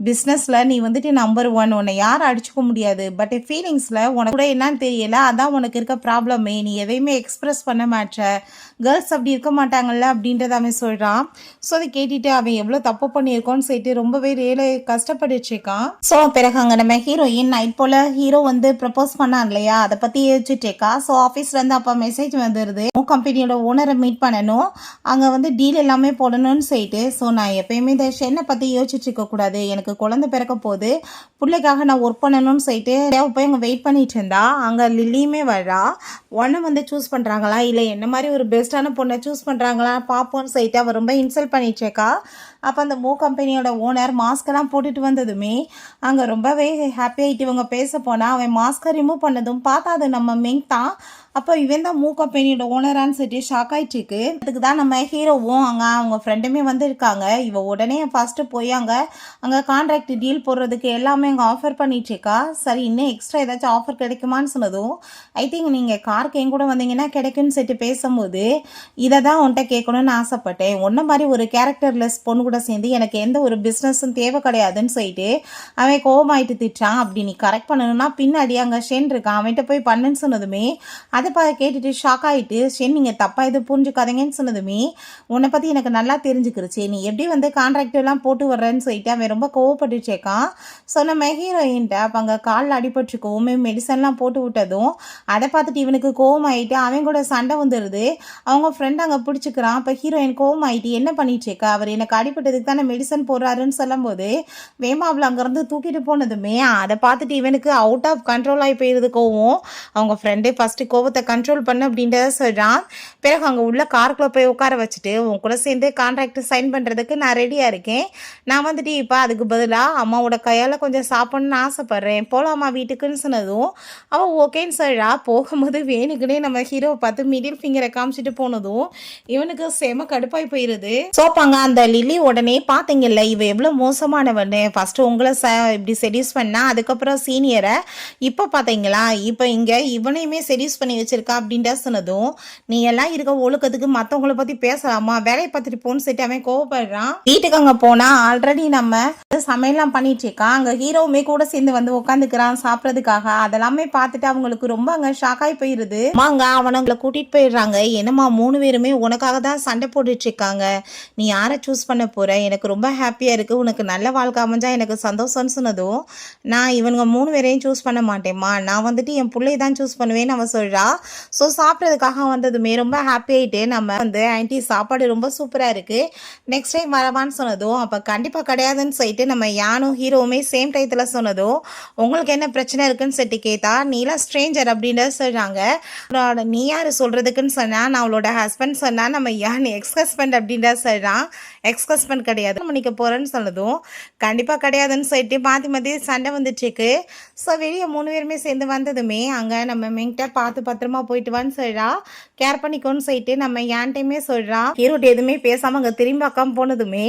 A: பிஸ்னஸில் நீ வந்துட்டு நம்பர் 1, உன்னை யாரும் அடிச்சுக்க முடியாது, பட் ஃபீலிங்ஸில் உனக்கு கூட என்னன்னு தெரியல, அதான் உனக்கு இருக்க ப்ராப்ளமே, நீ எதையுமே எக்ஸ்ப்ரெஸ் பண்ண மாட்ட, கேர்ள்ஸ் அப்படி இருக்க மாட்டாங்கல்ல அப்படின்றத அவன் சொல்கிறான். ஸோ அதை கேட்டுட்டு அவன் எவ்வளோ தப்பு பண்ணியிருக்கோன்னு சொல்லிட்டு ரொம்பவே கஷ்டப்பட்டுருக்கான். ஸோ பிறகு அங்கே நம்ம ஹீரோயின் நைட் போல் ஹீரோ வந்து ப்ரப்போஸ் பண்ணான் இல்லையா, அதை பற்றி யோசிச்சுட்டேக்கா. ஸோ ஆஃபீஸ்லேருந்து அப்போ மெசேஜ் வந்துடுது, கம்பெனியோட ஓனரை மீட் பண்ணணும், அங்கே வந்து டீல் எல்லாமே போடணும்னு சொல்லிட்டு. ஸோ நான் எப்பயுமே இந்த ஷென்னை பற்றி யோசிச்சுட்டு இருக்கக்கூடாது, எனக்கு குழந்தை பிறக்க போகுது, பிள்ளைக்காக நான் ஒர்க் பண்ணணும்னு சொல்லிட்டு போய் அங்கே வெயிட் பண்ணிட்டு இருந்தா அங்கே லில்லியுமே வர்றா. ஒன்று வந்து சூஸ் பண்ணுறாங்களா இல்லை என்ன மாதிரி ஒரு பெஸ்ட்டான பொண்ணை சூஸ் பண்ணுறாங்களா பார்ப்போன்னு சொல்லிட்டு அவள் ரொம்ப இன்சல்ட் பண்ணிச்சேக்கா. அப்போ அந்த கம்பெனியோட ஓனர் மாஸ்கெல்லாம் போட்டுட்டு வந்ததுமே அங்கே ரொம்பவே ஹாப்பி ஆகிட்டு இவங்க பேச போனால் அவன் மாஸ்கை ரிமூவ் பண்ணதும் பார்த்தா அது நம்ம மெங் தான். அப்போ இவன் தான் கம்பெனியோட ஓனரான்னு சொல்லிட்டு ஷாக் ஆகிட்டுருக்கு. அதுக்கு தான் நம்ம ஹீரோவும் அங்கே அவங்க ஃப்ரெண்டுமே வந்திருக்காங்க. இவ உடனே ஃபஸ்ட்டு போய் அங்கே கான்ட்ராக்ட் டீல் போடுறதுக்கு எல்லாமே அங்கே ஆஃபர் பண்ணிட்டுருக்கா. சரி இன்னும் எக்ஸ்ட்ரா ஏதாச்சும் ஆஃபர் கிடைக்குமான்னு சொன்னதும், ஐ திங்க் நீங்கள் காருக்கு என் கூட வந்தீங்கன்னா கிடைக்குன்னு சொல்லிட்டு பேசும்போது, இதை தான் உன்கிட்ட கேட்கணும்னு ஆசைப்பட்டேன், ஒன்றை மாதிரி ஒரு கேரக்டர்லெஸ் பொண்ணு கூட சேர்ந்து எனக்கு எந்த ஒரு பிஸ்னஸும் தேவை கிடையாதுன்னு சொல்லிட்டு அவன் கோவமாயிட்டு திட்டான். அப்படி நீ கரெக்ட் பண்ணணும்னா பின்னாடி அங்கே ஷென் இருக்கான், அவன்கிட்ட போய் பண்ணுன்னு சொன்னதுமே அதை கேட்டுட்டு ஷாக் ஆகிட்டு, ஷென் நீங்கள் தப்பாக எதுவும் புரிஞ்சுக்காதீங்கன்னு சொன்னதுமே உன்னை பற்றி எனக்கு நல்லா தெரிஞ்சுக்கிருச்சு, நீ எப்படி வந்து கான்ட்ராக்ட் எல்லாம் போட்டு வர்றேன்னு சொல்லிட்டு அவன் ரொம்ப கோவப்பட்டுச்சேக்கான். ஸோ நம்ம ஹீரோயின்ட்ட அப்போ அங்கே காலில் அடிபட்டுருக்கோம், மெடிசன்லாம் போட்டு விட்டதும் அதை பார்த்துட்டு இவனுக்கு கோவம் ஆகிட்டு அவன் கூட சண்டை வந்துடுது. அவங்க ஃப்ரெண்ட் அங்கே பிடிச்சிக்கிறான். அப்போ ஹீரோயின் கோவம் ஆகிட்டு என்ன பண்ணிட்டுருக்கா, அவர் எனக்கு அடிபட்டதுக்கு தானே மெடிசன் போடுறாருன்னு சொல்லும்போது வேமா அவளை அங்கேருந்து தூக்கிட்டு போனதுமே அதை பார்த்துட்டு இவனுக்கு அவுட் ஆஃப் கண்ட்ரோல் ஆகி போயிடுது கோவம். அவங்க ஃப்ரெண்டே ஃபஸ்ட்டு கோவத்தை கண்ட்ரோல் பண்ண அப்படின்றத சொல்கிறான். பிறகு அங்கே உள்ள காருக்குள்ளே போய் உட்கார வச்சுட்டு உன் கூட சேர்ந்து கான்ட்ராக்ட் சைன் பண்ணுறதுக்கு நான் ரெடியாக இருக்கேன், நான் வந்துட்டு இப்போ அதுக்கு பதிலாக அம்மாவோட கையால் கொஞ்சம் சாப்பிட்ணுன்னு ஆசைப்பட்றேன், போகலாமா வீட்டுக்குன்னு சொன்னதும் அவள் ஓகேன்னு சொல்கிறா. போகும்போது வேணுக்குன்னே நம்ம ஹீரோவை பார்த்து மிடில் ஃபிங்கரை காமிச்சிட்டு போனதும் இவனுக்கு செம கடுப்பாய் போயிடுது. சோப்பாங்க அந்த லில்லி உடனே பார்த்தீங்கல்ல இவ எவ்வளோ மோசமானவன்னு, ஃபஸ்ட்டு உங்களை இப்படி செடியூஸ் பண்ணா அதுக்கப்புறம் சீனியரை, இப்போ பார்த்தீங்களா இப்போ இங்கே இவனையுமே செடியூஸ் பண்ணி வச்சிருக்கா அப்படின்ட்டு சொன்னதும், நீ எல்லாம் இருக்க ஒழுக்கத்துக்கு மற்றவங்களை பற்றி பேசலாமா, வேலையை பார்த்துட்டு போன்னு சொல்லிட்டு அவன் கோவப்படுறான். வீட்டுக்கு அங்கே போனால் ஆல்ரெடி நம்ம சமையல்லாம் பண்ணிட்டு இருக்கான், அங்கே ஹீரோவுமே கூட சேர்ந்து வந்து உட்காந்துக்கிறான் சாப்பிட்றதுக்காக. அதெல்லாமே பார்த்துட்டு அவங்களுக்கு ரொம்ப அங்கே ஷாக்காகி போயிடுது. அங்கே அவனங்களை கூட்டிகிட்டு போயிடுறாங்க. என்னம்மா 3 பேருமே உனக்காக தான் சண்டை போட்டுட்டு இருக்காங்க, நீ யாரை சூஸ் பண்ண போகிற, எனக்கு ரொம்ப ஹாப்பியாக இருக்குது, உனக்கு நல்ல வாழ்க்கை அமைஞ்சா எனக்கு சந்தோஷம்னு சொன்னதும், நான் இவனுங்க 3 பேரையும் சூஸ் பண்ண மாட்டேம்மா, நான் வந்துட்டு என் பிள்ளையை தான் சூஸ் பண்ணுவேன்னு அவன் சொல்கிறா. ஸோ சாப்பிட்றதுக்காக வந்ததுமே ரொம்ப ஹாப்பி ஆகிட்டு நம்ம வந்து ஆன்ட்டி சாப்பாடு ரொம்ப சூப்பராக இருக்குது, நெக்ஸ்ட் டைம் வரவான்னு சொன்னதும், அப்போ கண்டிப்பாக கிடையாதுன்னு சொல்லிட்டு நம்ம யானும் ஹீரோவுமே சேம் டயத்தில் சொன்னதும், உங்களுக்கு என்ன பிரச்சனை இருக்குன்னு சொல்லிட்டு கேட்டா, நீலாம் ஸ்ட்ரேஞ்சர் அப்படின்ற சொல்கிறாங்க. நீ யார் சொல்கிறதுக்குன்னு சொன்னால் நான் அவளோட ஹஸ்பண்ட் சொன்னால் நம்ம யான் எக்ஸ் ஹஸ்பண்ட் அப்படின்ற சொல்கிறான். எக்ஸ் ஹஸ்பண்ட் கிடையாது பண்ணிக்க போகிறேன்னு சொன்னதும் கண்டிப்பாக கிடையாதுன்னு சொல்லிட்டு மாற்றி மாற்றி சண்டை வந்துட்டுருக்கு. ஸோ வெளியே 3 பேருமே சேர்ந்து வந்ததுமே அங்கே நம்ம மெங்கிட்ட பார்த்து பத்திரமா போயிட்டு வான்னு சொல்கிறா, கேர் பண்ணிக்கோன்னு சொல்லிட்டு நம்ம யான்ட்டையுமே சொல்கிறா. ஹீரோட்டு எதுவுமே பேசாமல் அங்கே திரும்பி பார்க்காம போனதுமே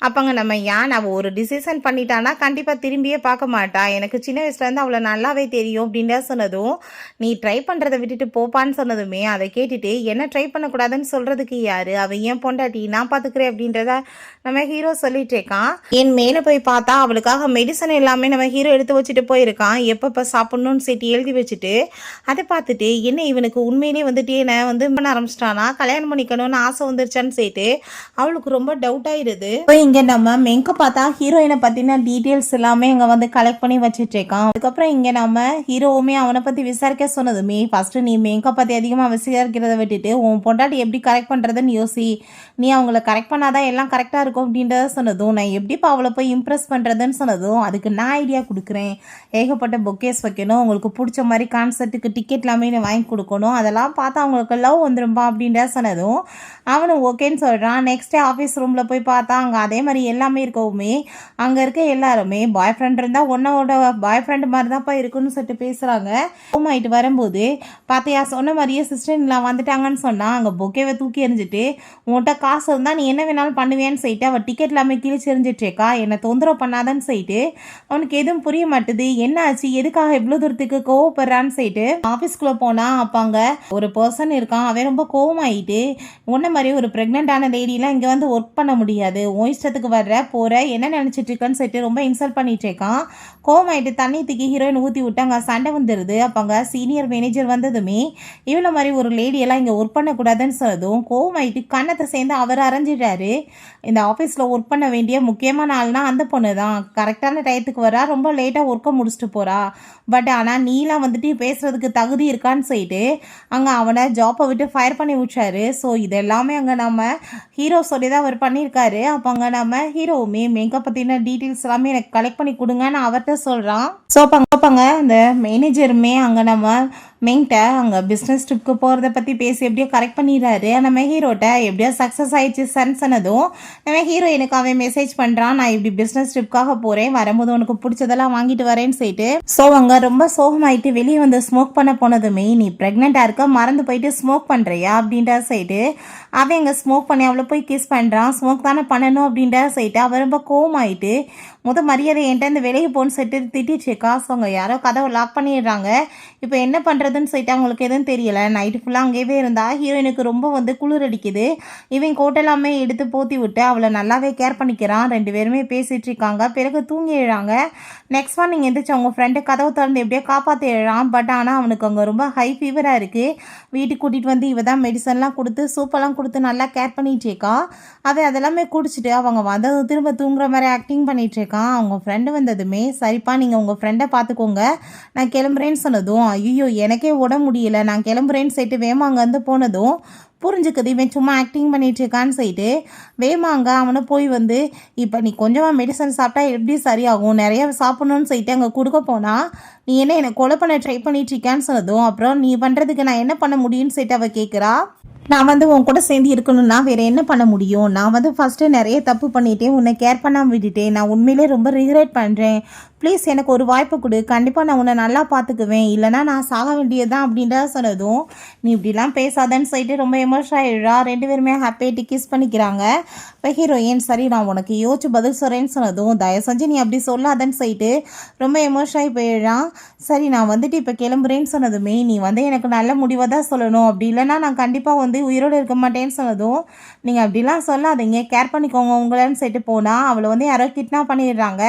A: அப்போங்க நம்ம யான் அவள் ஒரு டிசிஷன் பண்ணிட்டான்னா கண்டிப்பாக திரும்பியே பார்க்க மாட்டா, எனக்கு சின்ன வயசுலேருந்து அவளை நல்லாவே தெரியும் அப்படின்ட்டு சொன்னதும், நீ ட்ரை பண்ணுறதை விட்டுட்டு போப்பான்னு சொன்னதுமே அதை கேட்டுட்டு என்ன ட்ரை பண்ணக்கூடாதுன்னு சொல்கிறதுக்கு யார், அவள் ஏன் பொண்டாட்டி நான் பார்த்துக்கிறேன் அப்படின்றத நம்ம ஹீரோ சொல்லிட்டு இருக்கான். என் மேலே போய் பார்த்தா அவளுக்காக மெடிசன் எல்லாமே நம்ம ஹீரோ எடுத்து வச்சுட்டு போயிருக்கான், எப்பப்போ சாப்பிட்ணுன்னு சேர்த்து எழுதி வச்சுட்டு. அதை பார்த்துட்டு என்ன இவனுக்கு உண்மையிலே வந்துட்டு என்னை வந்து பண்ண ஆரம்பிச்சிட்டானா, கல்யாணம் பண்ணிக்கணும்னு ஆசை வந்துருச்சான்னு சொல்லிட்டு அவளுக்கு ரொம்ப டவுட் ஆயிடுது. இப்போ இங்கே நம்ம மெங்க பார்த்தா ஹீரோயினை பற்றின டீட்டெயில்ஸ் எல்லாமே இங்கே வந்து கலெக்ட் பண்ணி வச்சுட்டு இருக்கான். அதுக்கப்புறம் இங்கே நம்ம ஹீரோவுமே அவனை பற்றி விசாரிக்க சொன்னதுமே, ஃபஸ்ட்டு நீ மெங்க பற்றி அதிகமாக விசாரிக்கிறத விட்டுட்டு உன் பொண்டாட்டி எப்படி கரெக்ட் பண்ணுறதுன்னு யோசி, நீ அவங்கள கரெக்ட் பண்ணாதான் எல்லாம் கரெக்டாக இருக்கும் அப்படின்றத சொன்னதும், நான் எப்படிப்பா அவளை போய் இம்ப்ரெஸ் பண்ணுறதுன்னு சொன்னதும், அதுக்கு நான் ஐடியா கொடுக்குறேன். ஏகப்பட்ட பொக்கேஸ் வைக்கணும், உங்களுக்கு பிடிச்ச மாதிரி கான்சர்ட்டுக்கு டிக்கெட் எல்லாமே நான் வாங்கி கொடுக்கணும், அதெல்லாம் பார்த்தா அவங்களுக்கு லவ் வந்துரும்பா அப்படின்ற சொன்னதும் அவனும் ஓகேன்னு சொல்கிறான். நெக்ஸ்ட் டே ஆஃபீஸ் ரூமில் போய் பார்த்தா அங்கே அதே மாதிரி எல்லாமே இருக்கவுமே அங்கே இருக்க எல்லாருமே பாய் ஃப்ரெண்ட் இருந்தால் ஒன்னோட பாய் ஃப்ரெண்டு மாதிரி தான்ப்பா இருக்குன்னு சொல்லிட்டு பேசுகிறாங்க. ஹோம் ஆகிட்டு வரும்போது பார்த்தியா சொன்ன மாதிரியே சிஸ்டர்லாம் வந்துட்டாங்கன்னு சொன்னால் அங்கே பொக்கேவை தூக்கி எறிஞ்சிட்டு, உன்கிட்ட காசு இருந்தால் நீ என்ன வேணாலும் பண்ணுவேன்னு சொல்லிட்டு அவள் டிக்கெட் எல்லாமே கிழிச்சு எறிஞ்சிட்ருக்கா, என்னை தொந்தரவு பண்ணாதான்னு சொல்லிட்டு அவனுக்கு எதுவும் புரிய மாட்டுது. என்ன ஆச்சு, எதுக்காக இவ்வளோ தூரத்துக்கு கோவப்படுறான்னு சொல்லிட்டு ஆஃபீஸ்க்குள்ளே போனால் அப்போ அங்கே ஒரு பர்சன் இருக்கான். அவன் ரொம்ப கோவமாயிட்டு, உன்ன மாதிரி ஒரு ப்ரெக்னென்ட்டான லேடிலாம் இங்கே வந்து ஒர்க் பண்ண முடியாது, உன் இஷ்டத்துக்கு வர்ற போகிற என்ன நினச்சிட்டு இருக்கேன்னு சொல்லிட்டு ரொம்ப இன்சல்ட் பண்ணிட்டு இருக்கான். கோவமாயிட்டு தண்ணி தூக்கி ஹீரோயின் ஊற்றி விட்டு அங்கே சண்டை வந்துடுது. அப்போ அங்கே சீனியர் மேனேஜர் வந்ததுமே இவ்வளோ மாதிரி ஒரு லேடியெல்லாம் இங்கே ஒர்க் பண்ணக்கூடாதுன்னு சொன்னதும் கோவமாயிட்டு கண்ணத்தை சேர்ந்து அவர் அரைஞ்சிட்டாரு. இந்த ஆஃபீஸில் ஒர்க் பண்ண வேண்டிய முக்கியமான ஆள்னா அந்த பொண்ணு தான், கரெக்டான டயத்துக்கு வரா, ரொம்ப லேட்டாக ஒர்க்கை முடிச்சுட்டு போகிறா. பட் ஆனால் நீலாம் வந்துட்டு பேசுகிறதுக்கு தகுதி இருக்கான்னு சொல்லிட்டு அங்கே அவனை ஜாப்பை விட்டு ஃபயர் பண்ணி விட்டாரு. ஸோ இதெல்லாமே அங்கே நம்ம ஹீரோ சொல்லி தான் அவர் பண்ணியிருக்காரு. அப்போ அங்கே நம்ம ஹீரோவுமே மேக்கப் பற்றின டீட்டெயில்ஸ் எல்லாமே எனக்கு கலெக்ட் பண்ணி கொடுங்கன்னு அவர்கிட்ட சொல்கிறான். ஸோ அப்பங்க அந்த மேனேஜருமே அங்கே நம்ம மெயின்ட்ட அங்கே பிஸ்னஸ் ட்ரிப்க்கு போகிறத பற்றி பேசி எப்படியோ கரெக்ட் பண்ணிடுறாரு. நம்ம ஹீரோட்ட எப்படியோ சக்ஸஸ் ஆகிடுச்சு சன் சொன்னதும் நம்ம ஹீரோ எனக்கு அவன் மெசேஜ் பண்ணுறான், நான் இப்படி பிஸ்னஸ் ட்ரிப்காக போகிறேன், வரும்போது உனக்கு பிடிச்சதெல்லாம் வாங்கிட்டு வரேன்னு சொல்லிட்டு. ஸோ அங்கே ரொம்ப சோகமாயிட்டு வெளியே வந்து ஸ்மோக் பண்ண போனதுமே, நீ ப்ரெக்னெண்ட்டாக இருக்க மறந்து போயிட்டு ஸ்மோக் பண்ணுறியா அப்படின்ற சைட்டு அவன் அங்கே ஸ்மோக் பண்ணி அவளை போய் கிஸ் பண்ணுறான். ஸ்மோக் தானே பண்ணணும் அப்படின்ற சைட்டு அவள் ரொம்ப கோவமாயிட்டு மரியாதை என்கிட்ட இந்த வெளியே போன்னு சொல்லிட்டு திட்டிச்சுக்கா. ஸோ அங்கே யாரோ கதவை லாக் பண்ணிடுறாங்க. இப்போ என்ன பண்ணுறதுன்னு சொல்லிட்டு அவங்களுக்கு எதுவும் தெரியலை. நைட்டு ஃபுல்லாக அங்கேயே இருந்தா ஹீரோயினுக்கு ரொம்ப வந்து குளிர் அடிக்குது. இவன் கோட்டெல்லாமே எடுத்து போத்தி விட்டு அவளை நல்லாவே கேர் பண்ணிக்கிறான். ரெண்டு பேருமே பேசிகிட்டு இருக்காங்க. பிறகு தூங்கிடுறாங்க. நெக்ஸ்ட் மார்னிங் எந்திரிச்சு அவங்க ஃப்ரெண்டு கதவை திறந்து எப்படியோ காப்பாற்றிடுறான். பட் ஆனால் அவனுக்கு அங்கே ரொம்ப ஹை ஃபீவராக இருக்குது. வீட்டுக்கு கூட்டிகிட்டு வந்து இவ தான் மெடிசன்லாம் கொடுத்து சூப்பெல்லாம் கொடுத்து நல்லா கேர் பண்ணிகிட்ருக்கா. அவன் அதெல்லாமே குடிச்சிட்டு அவங்க வந்து திரும்ப தூங்குற மாதிரி ஆக்டிங் பண்ணிகிட்ருக்கான். அவங்க ஃப்ரெண்டு வந்ததுமே, சரிப்பா நீங்கள் உங்கள் ஃப்ரெண்டை பார்த்துக்கோங்க, நான் கிளம்புறேன்னு சொன்னதும், ஐயோ எனக்கே உட முடியல, நான் கிளம்புறேன்னு சொல்லிட்டு வேமாங்க வந்து போனதும் புரிஞ்சுக்குது இவன் சும்மா ஆக்டிங் பண்ணிட்டு இருக்கான்னு சொல்லிட்டு வேமாங்க அவனை போய் வந்து, இப்போ நீ கொஞ்சமாக மெடிசன் சாப்பிட்டா எப்படி சரியாகும், நிறைய சாப்பிட்ணுன்னு சொல்லிட்டு அங்கே கொடுக்க போனால் நீ என்னை கொலை பண்ண ட்ரை பண்ணிட்டு இருக்கான்னு சொன்னதும், அப்புறம் நீ பண்ணுறதுக்கு நான் என்ன பண்ண முடியும்னு சொல்லிட்டு அவள் கேட்குறா. நான் வந்து உன் கூட சேர்ந்து இருக்கணும்னா வேறு என்ன பண்ண முடியும், நான் வந்து ஃபஸ்ட்டு நிறைய தப்பு பண்ணிட்டேன், உன்னை கேர் பண்ணாமல் விட்டுட்டேன், நான் உண்மையிலே ரொம்ப ரிக்ரெட் பண்ணுறேன், ப்ளீஸ் எனக்கு ஒரு வாய்ப்பு கொடு, கண்டிப்பாக நான் உன்னை நல்லா பார்த்துக்குவேன், இல்லைனா நான் சாக வேண்டியதுதான் அப்படின்றத சொன்னதும், நீ இப்படிலாம் பேசாதன்னு சொல்லிட்டு ரொம்ப எமோஷன் ஆகிடுறா. ரெண்டு பேருமே ஹாப்பியாகிட்டு கிஸ் பண்ணிக்கிறாங்க. இப்போ ஹீரோயின் சரி நான் உனக்கு யோசிச்சு பதில் சொல்கிறேன்னு சொன்னதும், தயவு செஞ்சு நீ அப்படி சொல்லாதன்னு சொல்லிட்டு ரொம்ப எமோஷன் ஆகி போயிடுறான். சரி நான் வந்துட்டு இப்போ கிளம்புறேன்னு சொன்னதுமே, நீ வந்து எனக்கு நல்ல முடிவாக தான் சொல்லணும், அப்படி இல்லைனா நான் கண்டிப்பாக வந்து உயிரோடு இருக்க மாட்டேன்னு சொன்னதும், நீங்கள் அப்படிலாம் சொல்லாதீங்க, கேர் பண்ணிக்கோங்க உங்களன்னு சொல்லிட்டு போனால் அவளை வந்து யாரோ கிட்னாப் பண்ணிடுறாங்க.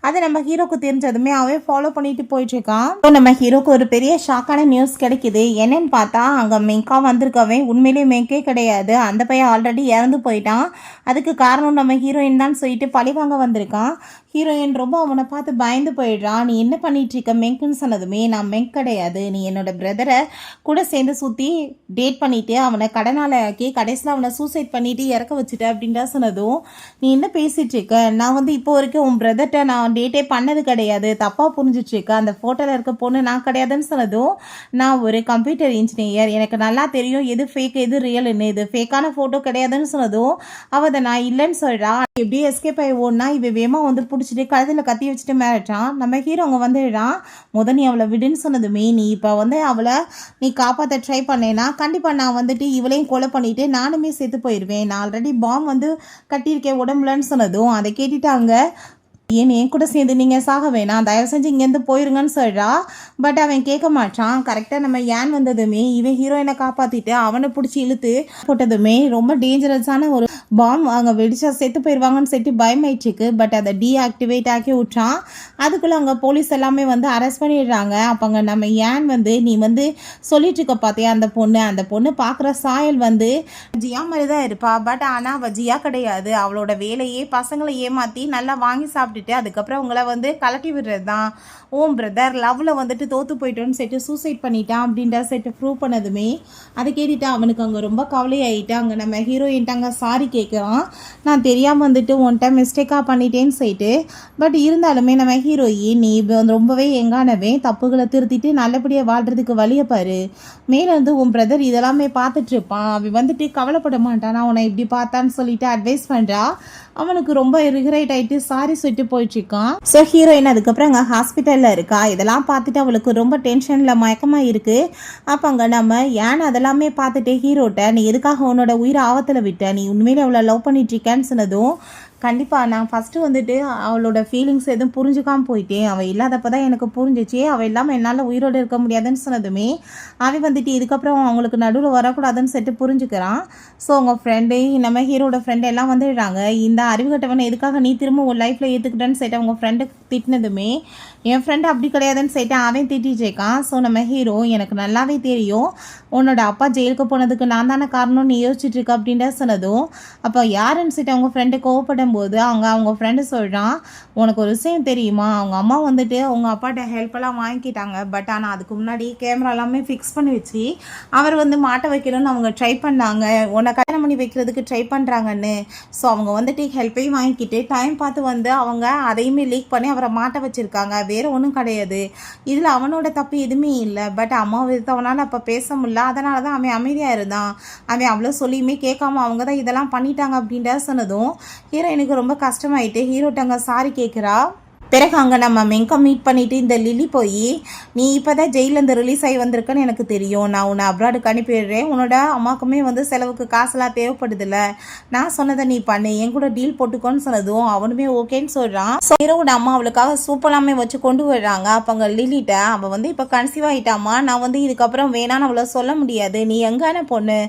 A: அது நம்ம ஹீரோக்கு தெரிஞ்சதுமே அவன் ஃபாலோ பண்ணிட்டு போயிட்டு இருக்கான். நம்ம ஹீரோக்கு ஒரு பெரிய ஷாக்கான நியூஸ் கிடைக்குது. என்னன்னு பார்த்தா அங்கே மெங்கா வந்திருக்கவன் உண்மையிலேயே மெங்கே கிடையாது, அந்த பையன் ஆல்ரெடி இறந்து போயிட்டான். அதுக்கு காரணம் நம்ம ஹீரோயின் தான் சொல்லிட்டு பழிவாங்க வந்திருக்கான். ஹீரோயின் ரொம்ப அவனை பார்த்து பயந்து போயிடுறான். நீ என்ன பண்ணிட்டு இருக்க மெங்க்குன்னு சொன்னதுமே, நான் மெங்க் கிடையாது, நீ என்னோட பிரதரை கூட சேர்ந்து சுற்றி டேட் பண்ணிட்டு அவனை கடனால ஆக்கி கடைசியில் அவனை சூசைட் பண்ணிட்டு இறக்க வச்சுட்ட அப்படின்றா சொன்னதும், நீ என்ன பேசிட்டு இருக்க, நான் வந்து இப்போ வரைக்கும் உன் பிரதர்கிட்ட நான் டேட்டே பண்ணது கிடையாது, தப்பாக புரிஞ்சிட்ருக்க, அந்த ஃபோட்டோவில் இருக்க பொண்ணு நான் கிடையாதுன்னு சொன்னதும், நான் ஒரு கம்ப்யூட்டர் இன்ஜினியர், எனக்கு நல்லா தெரியும் எது ஃபேக் எது ரியல்னு, இது ஃபேக்கான ஃபோட்டோ கிடையாதுன்னு சொன்னதும் அவள் அதை நான் இல்லைன்னு சொல்கிறா. எப்படியே எஸ்கேப் ஆகி ஓடனா இவ வேமா வந்து பிடிச்சிட்டு கழுத்தில் கத்தி வச்சுட்டு மிரட்டான். நம்ம ஹீரோ அங்கே வந்துடுறான். நீ அவளை விடுன்னு சொன்னதுமே, நீ இப்போ வந்து அவளை நீ காப்பாற்ற ட்ரை பண்ணேன்னா கண்டிப்பாக நான் வந்துட்டு இவளையும் கொலை பண்ணிவிட்டு நானுமே செத்து போயிடுவேன், நான் ஆல்ரெடி பாம் வந்து கட்டியிருக்கேன் உடம்புலன்னு சொன்னதும் அதை கேட்டுட்டாங்க. என் கூட சேர்ந்து நீங்கள் சாக வேணாம், தயவு செஞ்சு இங்கேருந்து போயிருங்கன்னு சொல்கிறா. பட் அவன் கேட்க மாட்டான். கரெக்டாக நம்ம ஏன் வந்ததுமே இவன் ஹீரோயினை காப்பாற்றிட்டு அவனை பிடிச்சி இழுத்து போட்டதுமே ரொம்ப டேஞ்சரஸான ஒரு பாம் அங்கே வெடிச்சா செத்து போயிடுவாங்கன்னு சொல்லிட்டு பயமாயிடுச்சுக்கு. பட் அதை டீஆக்டிவேட் ஆக்கி விட்டான். அதுக்குள்ளே அங்கே போலீஸ் எல்லாமே வந்து அரெஸ்ட் பண்ணிடுறாங்க. அப்போ அங்கே நம்ம ஏன் வந்து நீ வந்து சொல்லிட்டு இருக்க பார்த்தியா அந்த பொண்ணு பார்க்குற சாயல் வந்து ஜியா மாதிரி தான் இருப்பா. பட் ஆனால் அவள் ஜியா கிடையாது, அவளோட வேலையே பசங்களை ஏமாற்றி நல்லா வாங்கி சாப்பிட்டு அதுக்கப்புறம் உங்களை வந்து கலட்டி விடுறது தான். ஓம் பிரதர் லவ்வில் வந்துட்டு தோற்று போயிட்டோன்னு சொல்லிட்டு சூசைட் பண்ணிட்டான் அப்படின்ற செட்டு ப்ரூவ் பண்ணதுமே அதை கேட்டுட்டு அவனுக்கு அங்கே ரொம்ப கவலையாயிட்டு அங்கே நம்ம ஹீரோயின்ட்டு அங்கே சாரி கேட்குறான். நான் தெரியாமல் வந்துட்டு ஒன்ட்ட மிஸ்டேக்காக பண்ணிட்டேன்னு சொல்லிட்டு. பட் இருந்தாலுமே நம்ம ஹீரோயின் நீ ரொம்பவே எங்கானவே தப்புகளை திருத்திட்டு நல்லபடியாக வாழ்கிறதுக்கு வழியை பாரு. மேலேருந்து உன் பிரதர் இதெல்லாமே பார்த்துட்ருப்பான், அவன் வந்துட்டு கவலைப்பட மாட்டான் நான் உன்னை இப்படி பார்த்தான்னு சொல்லிட்டு அட்வைஸ் பண்ணுறா. அவனுக்கு ரொம்ப ரிக்ரைட் ஆகிட்டு சாரி சொல்லிட்டு போயிட்டுருக்கான். ஸோ ஹீரோயின் அதுக்கப்புறம் அங்கே ஹாஸ்பிட்டலில் இருக்கா. இதெல்லாம் பார்த்துட்டு அவளுக்கு ரொம்ப டென்ஷனில் மயக்கமாக இருக்குது. அப்போ அங்கே நம்ம ஏன் அதெல்லாமே பார்த்துட்டு ஹீரோட்ட நீ எதுக்காக உன்னோட உயிரை ஆபத்தில் விட்ட, நீ உண்மையிலே அவளை லவ் பண்ணிட்டுருக்கேன்னு சொன்னதும் கண்டிப்பாக நான் ஃபஸ்ட்டு வந்துட்டு அவளோட ஃபீலிங்ஸ் எதுவும் புரிஞ்சுக்காமல் போயிட்டேன். அவள் இல்லாதப்போ தான் எனக்கு புரிஞ்சிச்சு. அவள் இல்லாமல் என்னால் உயிரோடு இருக்க முடியாதுன்னு சொன்னதுமே அவன் வந்துட்டு இதுக்கப்புறம் அவங்களுக்கு நடுவில் வரக்கூடாதுன்னு சொல்லிட்டு புரிஞ்சுக்கிறான். ஸோ அவங்க ஃப்ரெண்டு நம்ம ஹீரோட ஃப்ரெண்டு எல்லாம் வந்துடுறாங்க. இந்த அறிவுகட்டவனை எதுக்காக நீ திரும்ப ஒரு லைஃப்பில் ஏற்றுக்கிட்டேன்னு சொல்லிட்டு அவங்க ஃப்ரெண்டு திட்டினதுமே என் ஃப்ரெண்டு அப்படி கிடையாதுன்னு சொல்லிட்டு அவன் திட்டிச்சேக்கான். ஸோ நம்ம ஹீரோ எனக்கு நல்லாவே தெரியும் உன்னோட அப்பா ஜெயிலுக்கு போனதுக்கு நான் தானே காரணம் நீ யோசிச்சுட்டு இருக்க அப்படின்ற சொன்னதும் அப்போ யாருன்னு சொல்லிட்டு அவங்க ஃப்ரெண்டு கோவப்படும் போது அவங்க ஃப்ரெண்டு சொல்கிறான், உனக்கு ஒரு விஷயம் தெரியுமா, அவங்க அம்மா வந்துட்டு அவங்க அப்பாட்ட ஹெல்ப்பெல்லாம் வாங்கிக்கிட்டாங்க. பட் ஆனால் அதுக்கு முன்னாடி கேமரா எல்லாமே ஃபிக்ஸ் பண்ணி வச்சு அவர் வந்து மாட்ட வைக்கணும்னு அவங்க ட்ரை பண்ணாங்க, உன்னை கல்யாணம் பண்ணி வைக்கிறதுக்கு ட்ரை பண்ணுறாங்கன்னு. ஸோ அவங்க வந்துட்டு ஹெல்ப்பையும் வாங்கிக்கிட்டு டைம் பார்த்து வந்து அவங்க அதையுமே லீக் பண்ணி அவரை மாட்ட வச்சுருக்காங்க. வேறு ஒன்றும் கிடையாது, இதில் அவனோட தப்பு எதுவுமே இல்லை. பட் அம்மாவை எதிர்த்து அவனால் அப்போ பேச முடியல, அதனால தான் அவன் அமைதியாக இருந்தான். அவன் அவ்வளோ சொல்லியுமே கேட்காம அவங்க தான் இதெல்லாம் பண்ணிட்டாங்க அப்படின்ற சொன்னதும் ஹீரோயினுக்கு ரொம்ப கஷ்டமாயிட்டு ஹீரோட்டங்க சாரி கேட்குறா. பிறகு அங்கே நம்ம மெங்கை மீட் பண்ணிவிட்டு இந்த லில்லி போய் நீ இப்போ தான் ஜெயிலேருந்து ரிலீஸ் ஆகி வந்திருக்கன்னு எனக்கு தெரியும், நான் உன்னை அப்ராடுக்கு அனுப்பிடுறேன், உன்னோட அம்மாவுக்குமே வந்து செலவுக்கு காசெல்லாம் தேவைப்படுதில்ல, நான் சொன்னதை நீ பண்ணு, என் கூட டீல் போட்டுக்கோன்னு சொன்னதும் அவனுமே ஓகேன்னு சொல்கிறான். ஸோ ஹீரோட அம்மா அவளுக்காக சூப்பராமே வச்சு கொண்டு வர்றாங்க. அப்போ அங்கே லில்லிட்ட அவள் வந்து இப்போ கன்சீவ் ஆகிட்டாமா, நான் வந்து இதுக்கப்புறம் வேணான்னு அவளை சொல்ல முடியாது, நீ எங்கான பொண்ணு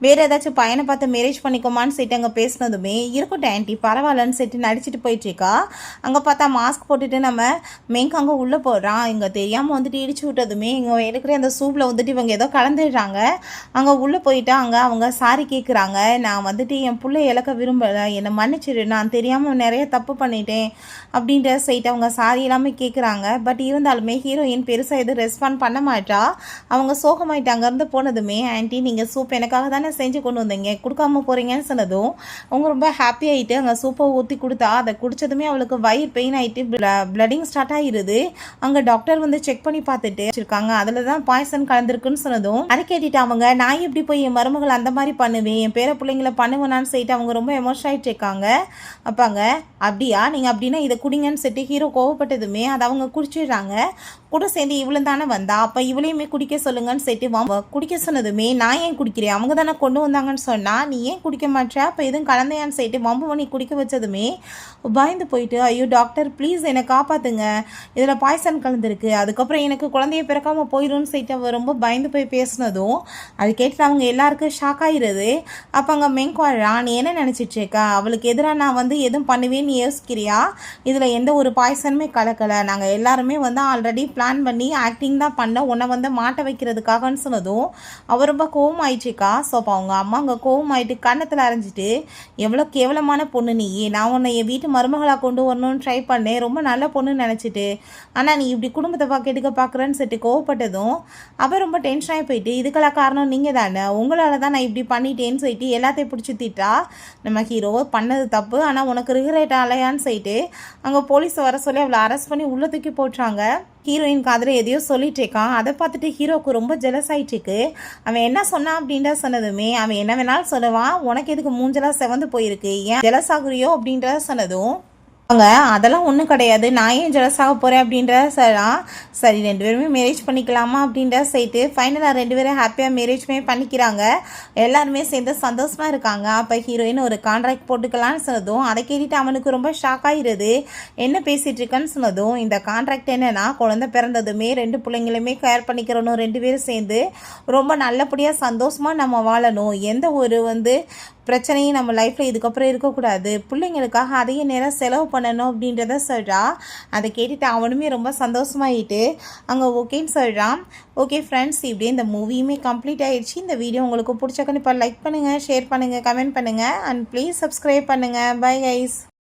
A: வேறு ஏதாச்சும் பையனை பார்த்து மேரேஜ் பண்ணிக்கோமான்னு சொல்லிட்டு அங்கே பேசினதுமே இருக்கட்டும் ஆன்ட்டி பரவாயில்லன்னு சொல்லிட்டு நடிச்சிட்டு போயிட்டுருக்கா. அங்கே பார்த்தா மாஸ்க் போட்டுட்டு நம்ம மெங்க அங்கே உள்ளே போடுறான். இங்கே தெரியாமல் வந்துட்டு இடிச்சு விட்டதுமே இங்கே எடுக்கிற அந்த சூப்பில் வந்துட்டு இவங்க ஏதோ கலந்துடுறாங்க. அங்கே உள்ளே போயிட்டு அங்கே அவங்க சாரி கேட்குறாங்க, நான் வந்துட்டு என் பிள்ளை இழக்க விரும்பலை, என்னை மன்னிச்சிடு, நான் தெரியாமல் நிறைய தப்பு பண்ணிட்டேன் அப்படின்ற சைட்டு அவங்க சாரி எல்லாமே கேட்குறாங்க. பட் இருந்தாலுமே ஹீரோயின் பெருசாக எதுவும் ரெஸ்பாண்ட் பண்ண மாட்டா. அவங்க சோகமாயிட்டு அங்கேருந்து போனதுமே ஆன்ட்டி நீங்கள் சூப் எனக்காக தானே செஞ்சு கொண்டு வந்தீங்க, கொடுக்காம போகிறீங்கன்னு சொன்னதும் அவங்க ரொம்ப ஹாப்பி ஆகிட்டு அங்கே சூப்பை ஊற்றி கொடுத்தா. அதை குடித்ததுமே அவளுக்கு வயிறு பெயின் ஆகிட்டு பிளடிங் ஸ்டார்ட் ஆகிருது. அங்கே டாக்டர் வந்து செக் பண்ணி பார்த்துட்டு வச்சிருக்காங்க, அதில் தான் பாய்சன் கலந்துருக்குன்னு சொன்னதும் அதை கேட்டுட்டு அவங்க நான் எப்படி போய் என் மருமகள் அந்த மாதிரி பண்ணுவேன், என் பேர பிள்ளைங்களை பண்ணுவேனான்னு சொல்லிட்டு அவங்க ரொம்ப எமோஷன் ஆகிட்டு இருக்காங்க. அப்பாங்க அப்படியா நீங்கள் அப்படின்னா இதை குடிங்கன்னு சொல்லிட்டு ஹீரோ கோவப்பட்டதுமே அதை அவங்க குடிச்சிடுறாங்க. கூட சேர்ந்து இவளும் தானே வந்தா, அப்போ இவளையுமே குடிக்க சொல்லுங்கன்னு சொல்லிட்டு குடிக்க சொன்னதுமே நான் ஏன் குடிக்கிறேன், அவங்க தானே கொண்டு வந்தாங்கன்னு சொன்னால் நீ ஏன் குடிக்க மாட்டேன், அப்போ எதுவும் கலந்தையான்னு சொல்லிட்டு வம்பு பண்ணி குடிக்க வச்சதுமே பயந்து போயிட்டு ஐயோ டாக்டர் ப்ளீஸ் என்னை காப்பாற்றுங்க, இதில் பாய்சன் கலந்துருக்கு, அதுக்கப்புறம் எனக்கு குழந்தைய பிறக்காமல் போயிடும்னு சொல்லிட்டு அவள் ரொம்ப பயந்து போய் பேசினதும் அது கேட்டு அவங்க எல்லாருக்கும் ஷாக் ஆகிடுது. அப்போ அங்கே மெங்காழா நீ என்ன நினச்சிட்ருக்கா, அவளுக்கு எதிராக நான் வந்து எதுவும் பண்ணுவேன்னு யோசிக்கிறியா, இதில் எந்த ஒரு பாய்சனுமே கலக்கலை, நாங்கள் எல்லாருமே வந்து ஆல்ரெடி பிளான் பண்ணி ஆக்டிங் தான் பண்ண உன்னை வந்து மாட்ட வைக்கிறதுக்காகன்னு சொன்னதும் அவர் ரொம்ப கோவம் ஆயிடுச்சுக்கா. ஸோ அப்போ அவங்க அம்மா அங்கே கோவம் ஆகிட்டு கன்னத்தில் அரைஞ்சிட்டு எவ்வளோ கேவலமான பொண்ணு நீ, நான் உன்னை என் வீட்டு மருமகளாக கொண்டு வரணும்னு ட்ரை பண்ணேன், ரொம்ப நல்ல பொண்ணுன்னு நினச்சிட்டு, ஆனால் நீ இப்படி குடும்பத்தை எடுக்க பார்க்குறேன்னு சொல்லிட்டு கோவப்பட்டதும் அவர் ரொம்ப டென்ஷன் ஆகி போயிட்டு இதுக்கெல்லாம் காரணம் நீங்கள் தானே, உங்களால் தான் நான் இப்படி பண்ணிட்டேன்னு சொல்லிட்டு எல்லாத்தையும் பிடிச்சி திட்டா. நம்ம ஹீரோ பண்ணது தப்பு ஆனால் உனக்கு ரிக்ரெட் ஆலையான்னு சொல்லிட்டு அங்கே போலீஸ் வர சொல்லி அவளை அரெஸ்ட் பண்ணி உள்ள தூக்கி போட்டுறாங்க. ஹீரோயின் காதில் எதையோ சொல்லிட்டு இருக்கான். அதை பார்த்துட்டு ஹீரோக்கு ரொம்ப ஜெலஸ் ஆகிட்டு இருக்கு. அவன் என்ன சொன்னான் அப்படின்ற சொன்னதுமே அவன் என்ன வேணாலும் சொல்லுவான், உனக்கு எதுக்கு மூஞ்செல்லாம் செவந்து போயிருக்கு, ஏன் ஜெலஸ் ஆகுறியோ அப்படின்றத சொன்னதும் அவங்க அதெல்லாம் ஒன்றும் கிடையாது, நான் ஏன் ஜெலஸ் ஆக போகிறேன் அப்படின்றத சரி 2 பேருமே மேரேஜ் பண்ணிக்கலாமா அப்படின்ற சைட்டு ஃபைனலாக 2 பேரும் ஹாப்பியாக மேரேஜ்மே பண்ணிக்கிறாங்க. எல்லாருமே சேர்ந்து சந்தோஷமாக இருக்காங்க. அப்போ ஹீரோயின் ஒரு கான்ட்ராக்ட் போட்டுக்கலான்னு சொன்னதும் அதை கேட்டுட்டு அவனுக்கு ரொம்ப ஷாக் ஆகிடுது. என்ன பேசிகிட்டு இருக்கேன்னு சொன்னதும் இந்த கான்ட்ராக்ட் என்னென்னா குழந்தை பிறந்ததுமே 2 பிள்ளைங்களுமே கேர் பண்ணிக்கிறணும், 2 பேரும் சேர்ந்து ரொம்ப நல்லபடியாக சந்தோஷமாக நம்ம வாழணும், எந்த ஒரு பிரச்சனையும் நம்ம லைஃப்பில் இதுக்கப்புறம் இருக்கக்கூடாது, பிள்ளைங்களுக்காக அதிக நேரம் செலவு பண்ணணும் அப்படின்றத சொல்கிறா. அதை கேட்டுட்டு அவனுமே ரொம்ப சந்தோஷமாயிட்டு அங்கே ஓகேன்னு சொல்கிறான். ஓகே ஃப்ரெண்ட்ஸ், இப்படியே இந்த மூவியுமே கம்ப்ளீட் ஆகிடுச்சு. இந்த வீடியோ உங்களுக்கு பிடிச்ச கண்டிப்பாக லைக் பண்ணுங்கள், ஷேர் பண்ணுங்கள், கமெண்ட் பண்ணுங்கள் அண்ட் ப்ளீஸ் சப்ஸ்கிரைப் பண்ணுங்கள். Bye guys.